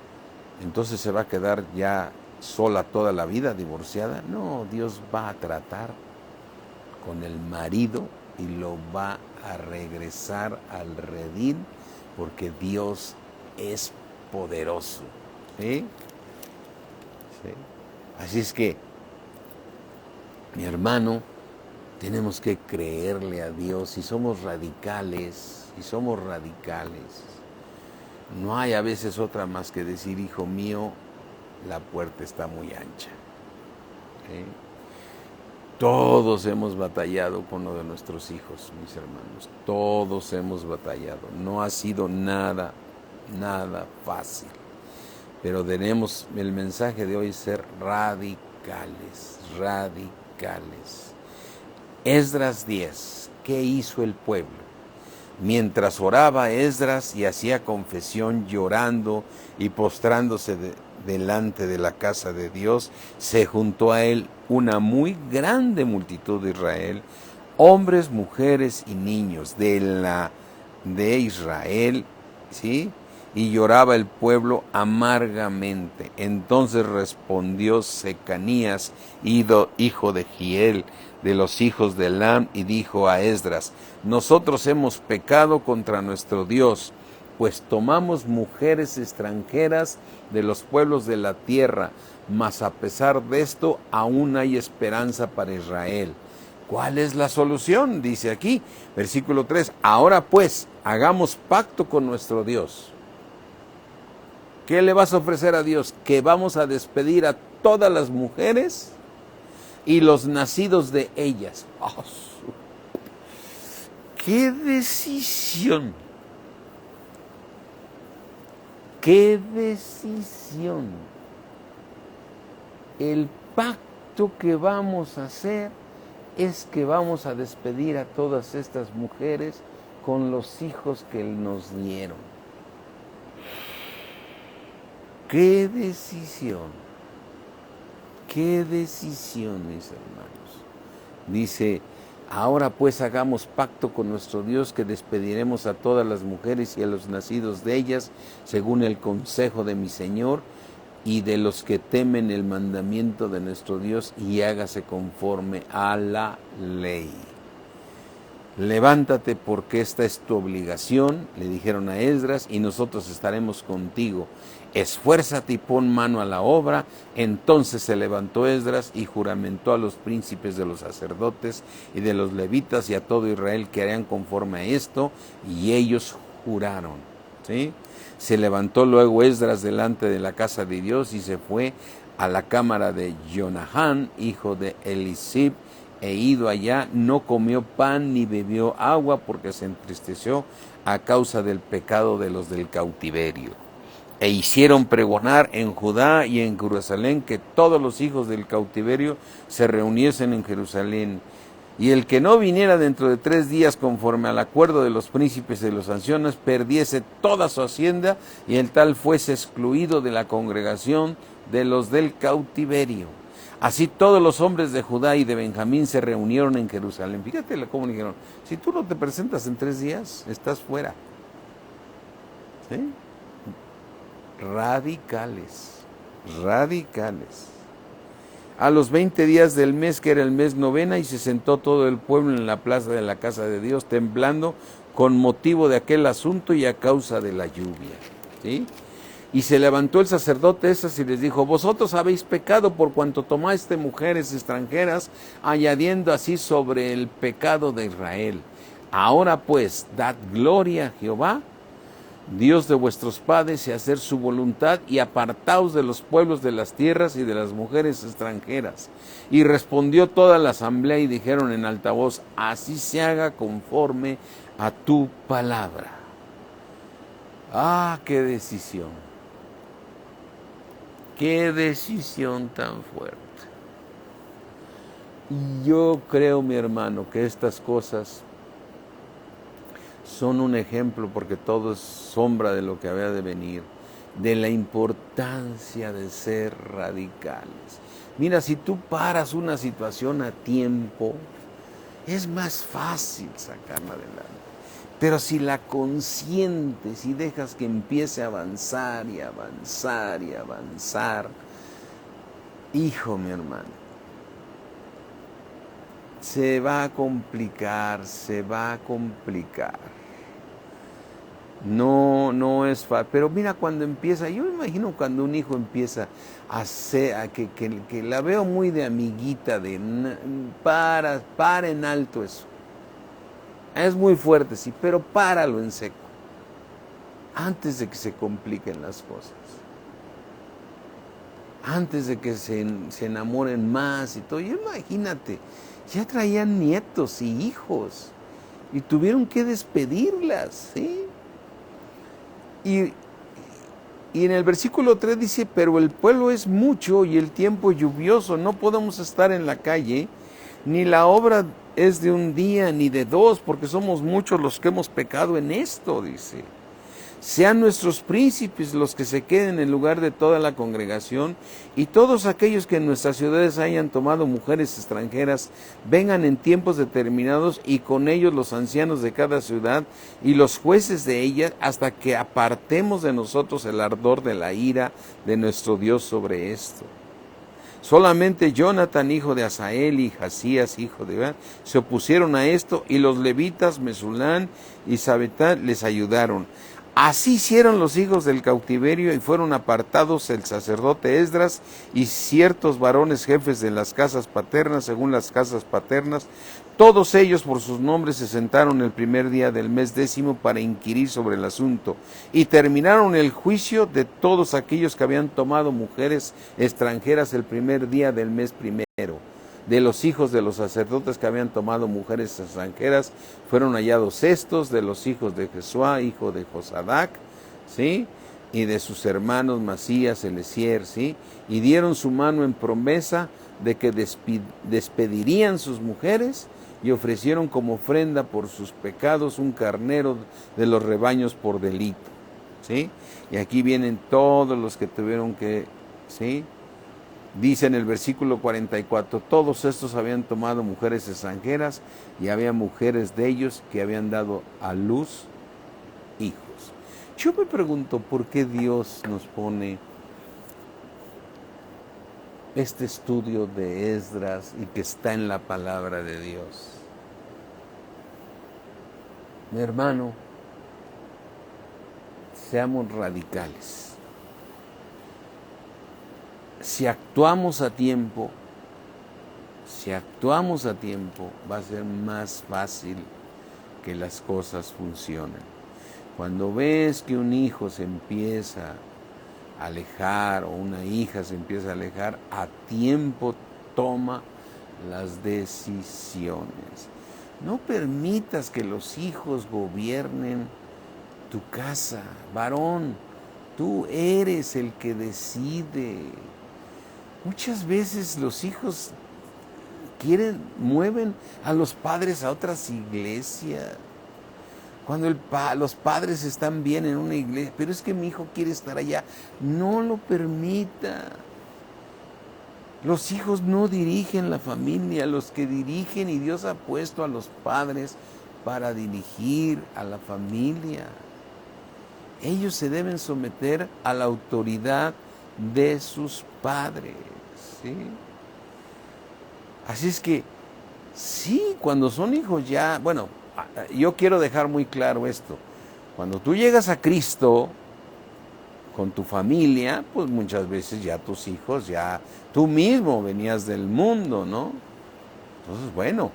entonces se va a quedar ya sola toda la vida, divorciada. No, Dios va a tratar con el marido y lo va a regresar al redil, porque Dios es poderoso. ¿Sí? ¿Sí? Así es que, mi hermano, tenemos que creerle a Dios. Si somos radicales, no hay a veces otra más que decir, hijo mío, la puerta está muy ancha. ¿Sí? Todos hemos batallado con lo de nuestros hijos, mis hermanos. Todos hemos batallado. No ha sido nada fácil. Pero tenemos el mensaje de hoy, ser radicales. Esdras 10. ¿Qué hizo el pueblo? Mientras oraba Esdras y hacía confesión llorando y postrándose delante de la casa de Dios, se juntó a él una muy grande multitud de Israel, hombres, mujeres y niños de Israel, ¿sí? Y lloraba el pueblo amargamente. Entonces respondió Secanías, hijo de Giel, de los hijos de Elam, y dijo a Esdras, nosotros hemos pecado contra nuestro Dios, pues tomamos mujeres extranjeras de los pueblos de la tierra, mas a pesar de esto aún hay esperanza para Israel. ¿Cuál es la solución? Dice aquí, versículo 3, ahora pues, hagamos pacto con nuestro Dios. ¿Qué le vas a ofrecer a Dios? Que vamos a despedir a todas las mujeres y los nacidos de ellas. ¡Oh! ¡Qué decisión! ¡Qué decisión! El pacto que vamos a hacer es que vamos a despedir a todas estas mujeres con los hijos que nos dieron. ¡Qué decisión! ¡Qué decisión, mis hermanos! Dice, ahora pues hagamos pacto con nuestro Dios, que despediremos a todas las mujeres y a los nacidos de ellas, según el consejo de mi Señor, y de los que temen el mandamiento de nuestro Dios, y hágase conforme a la ley. Levántate, porque esta es tu obligación, le dijeron a Esdras, y nosotros estaremos contigo. Esfuérzate y pon mano a la obra. Entonces se levantó Esdras y juramentó a los príncipes de los sacerdotes y de los levitas y a todo Israel que harían conforme a esto, y ellos juraron. ¿Sí? Se levantó luego Esdras delante de la casa de Dios y se fue a la cámara de Jonahán, hijo de Elisib, e ido allá, no comió pan ni bebió agua, porque se entristeció a causa del pecado de los del cautiverio. E hicieron pregonar en Judá y en Jerusalén que todos los hijos del cautiverio se reuniesen en Jerusalén. Y el que no viniera dentro de 3 días conforme al acuerdo de los príncipes y de los ancianos, perdiese toda su hacienda, y el tal fuese excluido de la congregación de los del cautiverio. Así todos los hombres de Judá y de Benjamín se reunieron en Jerusalén. Fíjate cómo dijeron: si tú no te presentas en 3 días, estás fuera. ¿Sí? Radicales. A los 20 días del mes, que era el mes novena, y se sentó todo el pueblo en la plaza de la casa de Dios, temblando con motivo de aquel asunto y a causa de la lluvia. ¿Sí? Y se levantó el sacerdote Esdras y les dijo: vosotros habéis pecado por cuanto tomaste mujeres extranjeras, añadiendo así sobre el pecado de Israel. Ahora pues, dad gloria a Jehová, Dios de vuestros padres, y hacer su voluntad, y apartaos de los pueblos de las tierras y de las mujeres extranjeras. Y respondió toda la asamblea y dijeron en alta voz: así se haga conforme a tu palabra. ¡Ah, qué decisión! ¡Qué decisión tan fuerte! Y yo creo, mi hermano, que estas cosas son un ejemplo, porque todo es sombra de lo que había de venir, de la importancia de ser radicales. Mira, si tú paras una situación a tiempo, es más fácil sacarla adelante. Pero si la consientes y dejas que empiece a avanzar y avanzar y avanzar, hijo, mi hermano, se va a complicar. No es fácil. Pero mira, cuando empieza, yo me imagino cuando un hijo empieza a hacer, que la veo muy de amiguita, de para en alto eso. Es muy fuerte, sí, pero páralo en seco, antes de que se compliquen las cosas, antes de que se enamoren más y todo. Y imagínate, ya traían nietos y hijos y tuvieron que despedirlas, ¿sí? Y en el versículo 3 dice: pero el pueblo es mucho y el tiempo lluvioso, no podemos estar en la calle, ni la obra es de un día ni de 2, porque somos muchos los que hemos pecado en esto, dice. Sean nuestros príncipes los que se queden en lugar de toda la congregación, y todos aquellos que en nuestras ciudades hayan tomado mujeres extranjeras, vengan en tiempos determinados, y con ellos los ancianos de cada ciudad y los jueces de ellas, hasta que apartemos de nosotros el ardor de la ira de nuestro Dios sobre esto. Solamente Jonathan, hijo de Asael, y Jasías, hijo de Bean, se opusieron a esto, y los levitas Mesulán y Sabetán les ayudaron. Así hicieron los hijos del cautiverio, y fueron apartados el sacerdote Esdras y ciertos varones jefes de las casas paternas, según las casas paternas. Todos ellos por sus nombres se sentaron el primer día del mes 10 para inquirir sobre el asunto, y terminaron el juicio de todos aquellos que habían tomado mujeres extranjeras el primer día del mes primero. De los hijos de los sacerdotes que habían tomado mujeres extranjeras, fueron hallados estos: de los hijos de Jesuá, hijo de Josadac, ¿sí? Y de sus hermanos Masías, Eliezer, ¿sí? Y dieron su mano en promesa de que despedirían sus mujeres, y ofrecieron como ofrenda por sus pecados un carnero de los rebaños por delito, ¿sí? Y aquí vienen todos los que tuvieron que, ¿sí? Dice en el versículo 44, todos estos habían tomado mujeres extranjeras, y había mujeres de ellos que habían dado a luz hijos. Yo me pregunto, ¿por qué Dios nos pone este estudio de Esdras y que está en la palabra de Dios. Mi hermano, seamos radicales. Si actuamos a tiempo, va a ser más fácil que las cosas funcionen. Cuando ves que un hijo se empieza a alejar o una hija se empieza a alejar, a tiempo toma las decisiones. No permitas que los hijos gobiernen tu casa. Varón, tú eres el que decide. Muchas veces los hijos mueven a los padres a otras iglesias. Cuando los padres están bien en una iglesia, pero es que mi hijo quiere estar allá, no lo permita. Los hijos no dirigen la familia, los que dirigen, y Dios ha puesto a los padres para dirigir a la familia. Ellos se deben someter a la autoridad de sus padres, ¿sí? Así es que, sí, cuando son hijos ya, bueno, yo quiero dejar muy claro esto. Cuando tú llegas a Cristo con tu familia, pues muchas veces ya tus hijos, ya tú mismo venías del mundo, ¿no? Entonces, bueno,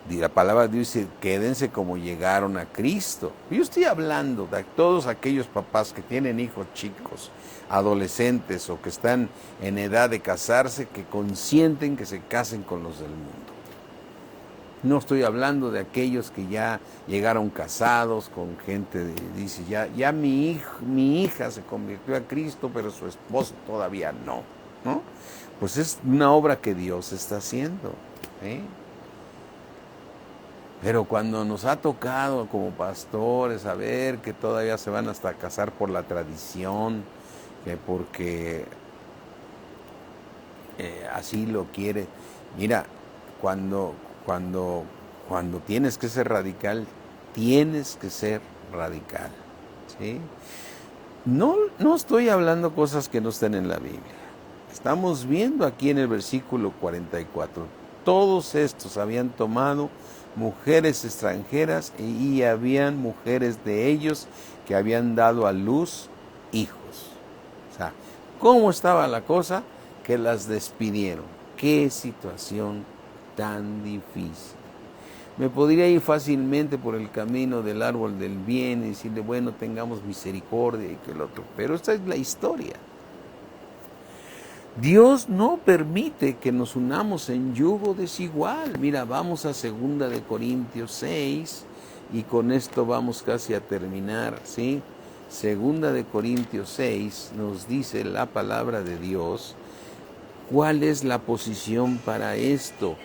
la palabra de Dios dice, quédense como llegaron a Cristo. Yo estoy hablando de todos aquellos papás que tienen hijos chicos, adolescentes o que están en edad de casarse, que consienten que se casen con los del mundo. No estoy hablando de aquellos que ya llegaron casados con gente, dice, ya mi hija se convirtió a Cristo, pero su esposo todavía no, ¿no? Pues es una obra que Dios está haciendo, ¿eh? Pero cuando nos ha tocado como pastores a ver que todavía se van hasta a casar por la tradición, que porque así lo quiere. Mira, cuando tienes que ser radical, tienes que ser radical, ¿sí? No estoy hablando cosas que no estén en la Biblia. Estamos viendo aquí en el versículo 44. Todos estos habían tomado mujeres extranjeras y habían mujeres de ellos que habían dado a luz hijos. O sea, ¿cómo estaba la cosa? Que las despidieron. ¡Qué situación tan difícil! Me podría ir fácilmente por el camino del árbol del bien y decirle, bueno, tengamos misericordia y que el otro. Pero esta es la historia. Dios no permite que nos unamos en yugo desigual. Mira, vamos a 2 de Corintios 6 y con esto vamos casi a terminar, ¿sí? 2 de Corintios 6 nos dice la palabra de Dios. ¿Cuál es la posición para esto?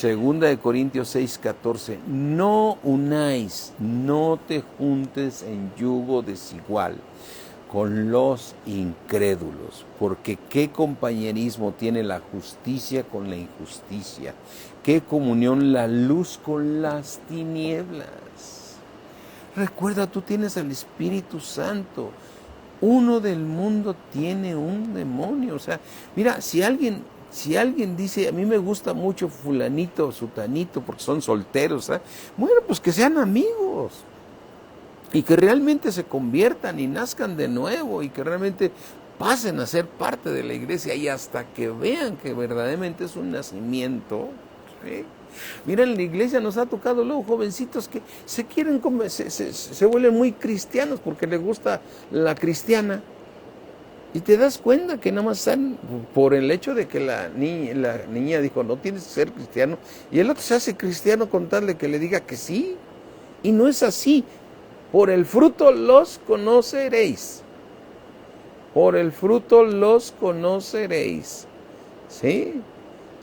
2 de Corintios 6:14. No unáis, no te juntes en yugo desigual con los incrédulos, porque qué compañerismo tiene la justicia con la injusticia, qué comunión la luz con las tinieblas. Recuerda, tú tienes al Espíritu Santo. Uno del mundo tiene un demonio. O sea, mira, si alguien dice, a mí me gusta mucho fulanito o sutanito porque son solteros, ¿eh? Bueno, pues que sean amigos y que realmente se conviertan y nazcan de nuevo y que realmente pasen a ser parte de la iglesia y hasta que vean que verdaderamente es un nacimiento, ¿sí? Mira, en la iglesia nos ha tocado luego jovencitos que se vuelven muy cristianos porque les gusta la cristiana. Y te das cuenta que nada más están por el hecho de que la niña dijo, no tienes que ser cristiano, y el otro se hace cristiano con tal de que le diga que sí. Y no es así. Por el fruto los conoceréis. Por el fruto los conoceréis. ¿Sí?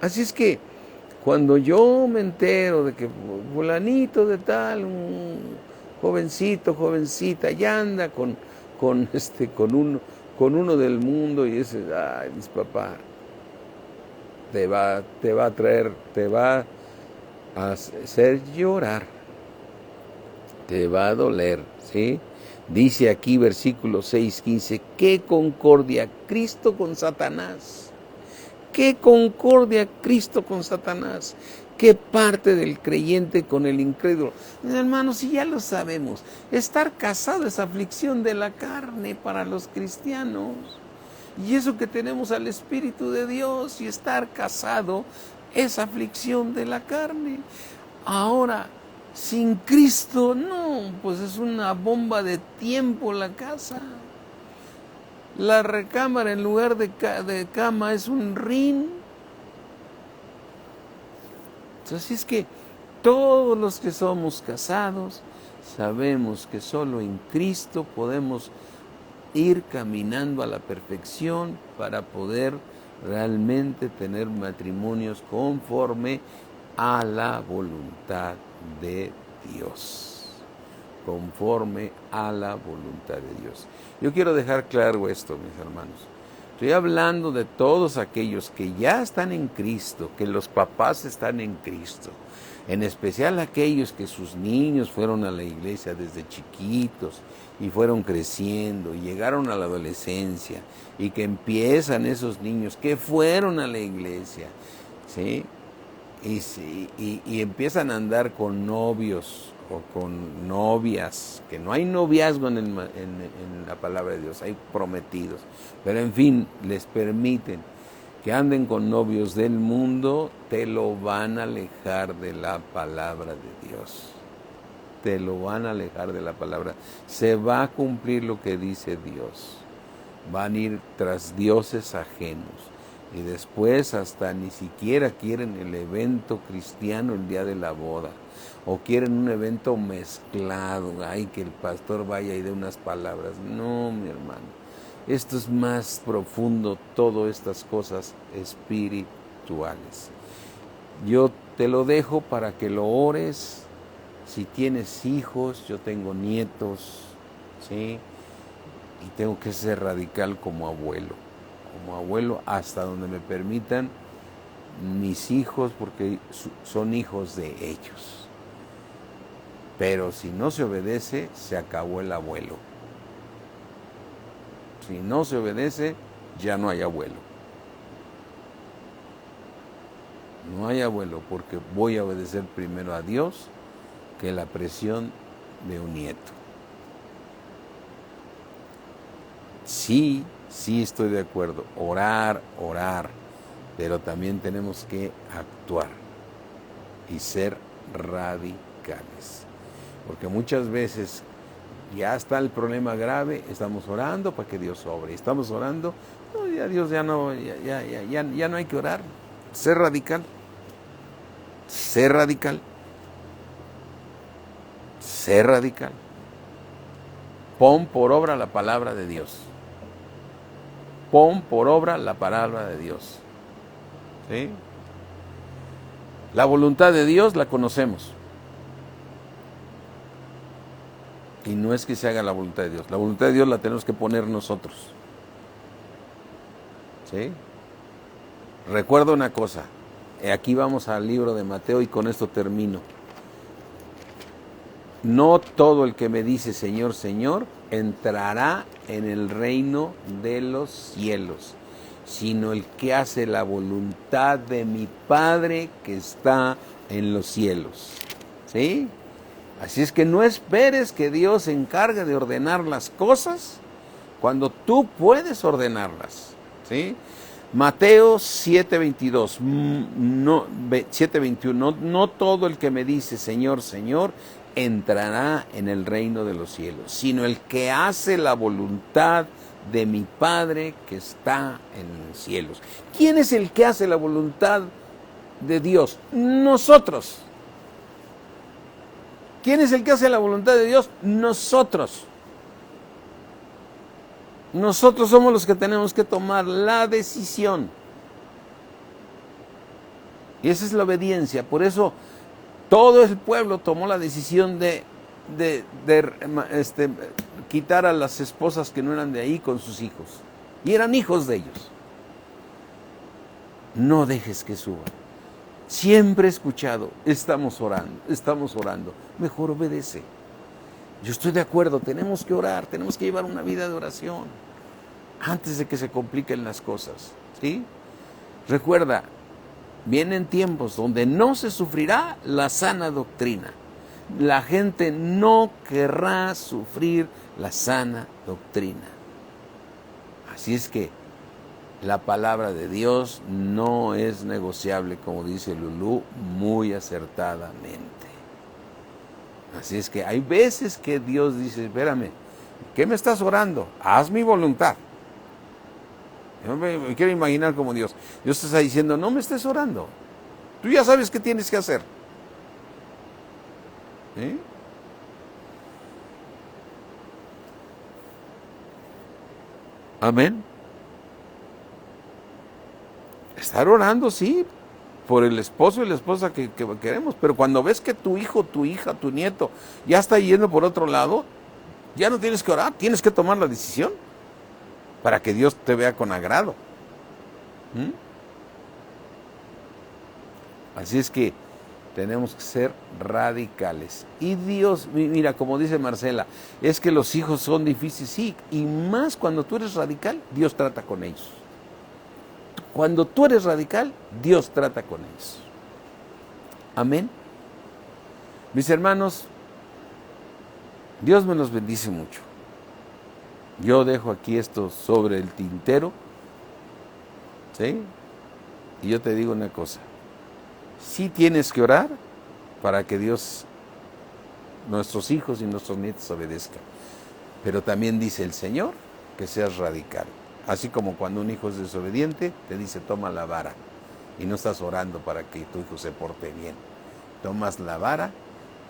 Así es que cuando yo me entero de que fulanito de tal, un jovencito, jovencita, ya anda con uno del mundo y dices, ay, mis papás, te va a hacer llorar, te va a doler, ¿sí? Dice aquí versículo 6:15, ¿qué concordia Cristo con Satanás? ¿Qué concordia Cristo con Satanás? ¿Qué parte del creyente con el incrédulo? Hermanos, si ya lo sabemos, estar casado es aflicción de la carne para los cristianos. Y eso que tenemos al Espíritu de Dios, y estar casado es aflicción de la carne. Ahora, sin Cristo, no, pues es una bomba de tiempo la casa. La recámara en lugar de cama es un ring. Así es que todos los que somos casados sabemos que solo en Cristo podemos ir caminando a la perfección para poder realmente tener matrimonios conforme a la voluntad de Dios. Conforme a la voluntad de Dios. Yo quiero dejar claro esto, mis hermanos. Estoy hablando de todos aquellos que ya están en Cristo, que los papás están en Cristo, en especial aquellos que sus niños fueron a la iglesia desde chiquitos y fueron creciendo y llegaron a la adolescencia y que esos niños que fueron a la iglesia, ¿sí? Y empiezan a andar con novios o con novias, que no hay noviazgo en la palabra de Dios, hay prometidos, pero en fin, les permiten que anden con novios del mundo, te lo van a alejar de la palabra de Dios. Te lo van a alejar de la palabra. Se va a cumplir lo que dice Dios. Van a ir tras dioses ajenos. Y después hasta ni siquiera quieren el evento cristiano el día de la boda. O quieren un evento mezclado. Ay, que el pastor vaya y dé unas palabras. No, mi hermano. Esto es más profundo, todas estas cosas espirituales. Yo te lo dejo para que lo ores. Si tienes hijos, yo tengo nietos, ¿sí? Y tengo que ser radical como abuelo hasta donde me permitan mis hijos, porque son hijos de ellos. Pero si no se obedece, se acabó el abuelo. Si no se obedece, ya no hay abuelo. No hay abuelo, porque voy a obedecer primero a Dios que la presión de un nieto. Sí estoy de acuerdo, orar, pero también tenemos que actuar y ser radicales. Porque muchas veces ya está el problema grave, estamos orando para que Dios obre, estamos orando, no, ya Dios ya no hay que orar. Ser radical. Ser radical. Pon por obra la palabra de Dios. Pon por obra la palabra de Dios. ¿Sí? La voluntad de Dios la conocemos. Y no es que se haga la voluntad de Dios. La voluntad de Dios la tenemos que poner nosotros. ¿Sí? Recuerda una cosa. Aquí vamos al libro de Mateo y con esto termino. No todo el que me dice Señor, Señor, entrará en el reino de los cielos, sino el que hace la voluntad de mi Padre que está en los cielos. ¿Sí? Así es que no esperes que Dios se encargue de ordenar las cosas cuando tú puedes ordenarlas. ¿Sí? Mateo 7:22, 7:21, no todo el que me dice Señor, Señor, entrará en el reino de los cielos, sino el que hace la voluntad de mi Padre que está en los cielos. ¿Quién es el que hace la voluntad de Dios? Nosotros. ¿Quién es el que hace la voluntad de Dios? Nosotros. Nosotros somos los que tenemos que tomar la decisión. Y esa es la obediencia. Por eso todo el pueblo tomó la decisión de quitar a las esposas que no eran de ahí con sus hijos. Y eran hijos de ellos. No dejes que suban. Siempre he escuchado, estamos orando. Mejor obedece. Yo estoy de acuerdo, tenemos que orar, tenemos que llevar una vida de oración antes de que se compliquen las cosas, ¿sí? Recuerda, vienen tiempos donde no se sufrirá la sana doctrina. La gente no querrá sufrir la sana doctrina. Así es que la palabra de Dios no es negociable, como dice Lulú, muy acertadamente. Así es que hay veces que Dios dice, espérame, ¿qué me estás orando? Haz mi voluntad. Yo me quiero imaginar como Dios. Dios te está diciendo, no me estés orando. Tú ya sabes qué tienes que hacer. ¿Sí? Amén. Estar orando, sí, por el esposo y la esposa que queremos, pero cuando ves que tu hijo, tu hija, tu nieto ya está yendo por otro lado, ya no tienes que orar, tienes que tomar la decisión para que Dios te vea con agrado. ¿Mm? Así es que tenemos que ser radicales. Y Dios, mira, como dice Marcela, es que los hijos son difíciles, sí, y más cuando tú eres radical, Dios trata con ellos. Cuando tú eres radical, Dios trata con ellos. Amén. Mis hermanos, Dios me los bendice mucho. Yo dejo aquí esto sobre el tintero, ¿sí? Y yo te digo una cosa. Sí tienes que orar para que Dios, nuestros hijos y nuestros nietos obedezcan. Pero también dice el Señor que seas radical. Así como cuando un hijo es desobediente, te dice toma la vara. Y no estás orando para que tu hijo se porte bien. Tomas la vara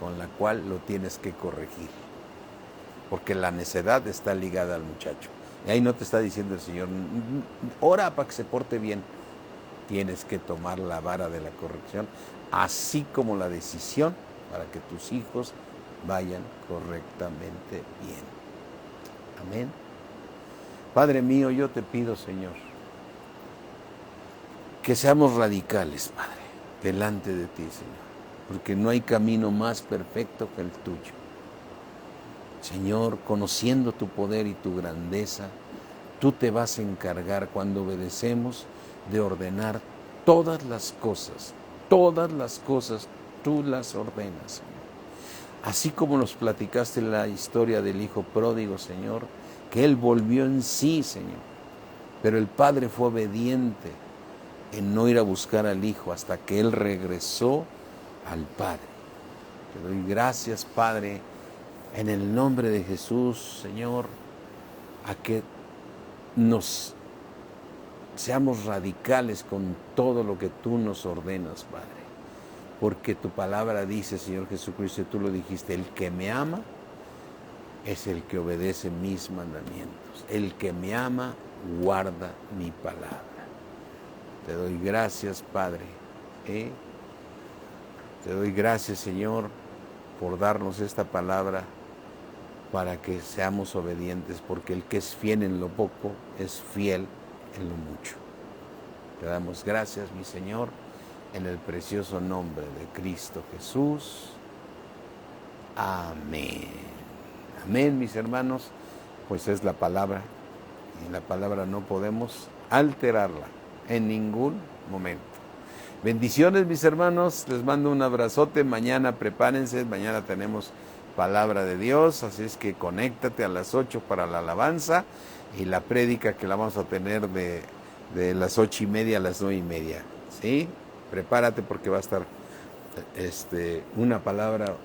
con la cual lo tienes que corregir. Porque la necedad está ligada al muchacho. Y ahí no te está diciendo el Señor, ora para que se porte bien. Tienes que tomar la vara de la corrección, así como la decisión para que tus hijos vayan correctamente bien. Amén. Padre mío, yo te pido, Señor, que seamos radicales, Padre, delante de ti, Señor, porque no hay camino más perfecto que el tuyo. Señor, conociendo tu poder y tu grandeza, tú te vas a encargar cuando obedecemos de ordenar todas las cosas, tú las ordenas, Señor. Así como nos platicaste la historia del hijo pródigo, Señor, que él volvió en sí, Señor, pero el padre fue obediente en no ir a buscar al hijo hasta que él regresó al Padre. Te doy gracias, Padre, en el nombre de Jesús, Señor, a que nos seamos radicales con todo lo que tú nos ordenas, Padre. Porque tu palabra dice, Señor Jesucristo, y tú lo dijiste, el que me ama es el que obedece mis mandamientos. El que me ama guarda mi palabra. Te doy gracias, Padre. Te doy gracias, Señor, por darnos esta palabra para que seamos obedientes, porque el que es fiel en lo poco es fiel en lo mucho. Te damos gracias, mi Señor, en el precioso nombre de Cristo Jesús. Amén. Amén, mis hermanos, pues es la palabra, y la palabra no podemos alterarla en ningún momento. Bendiciones, mis hermanos, les mando un abrazote. Mañana prepárense, mañana tenemos palabra de Dios, así es que conéctate a las 8 para la alabanza y la prédica que la vamos a tener de las 8:30 a las 9:30, ¿sí? Prepárate porque va a estar una palabra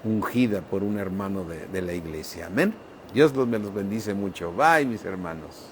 ungida por un hermano de la iglesia. Amén. Dios me los bendice mucho. Bye, mis hermanos.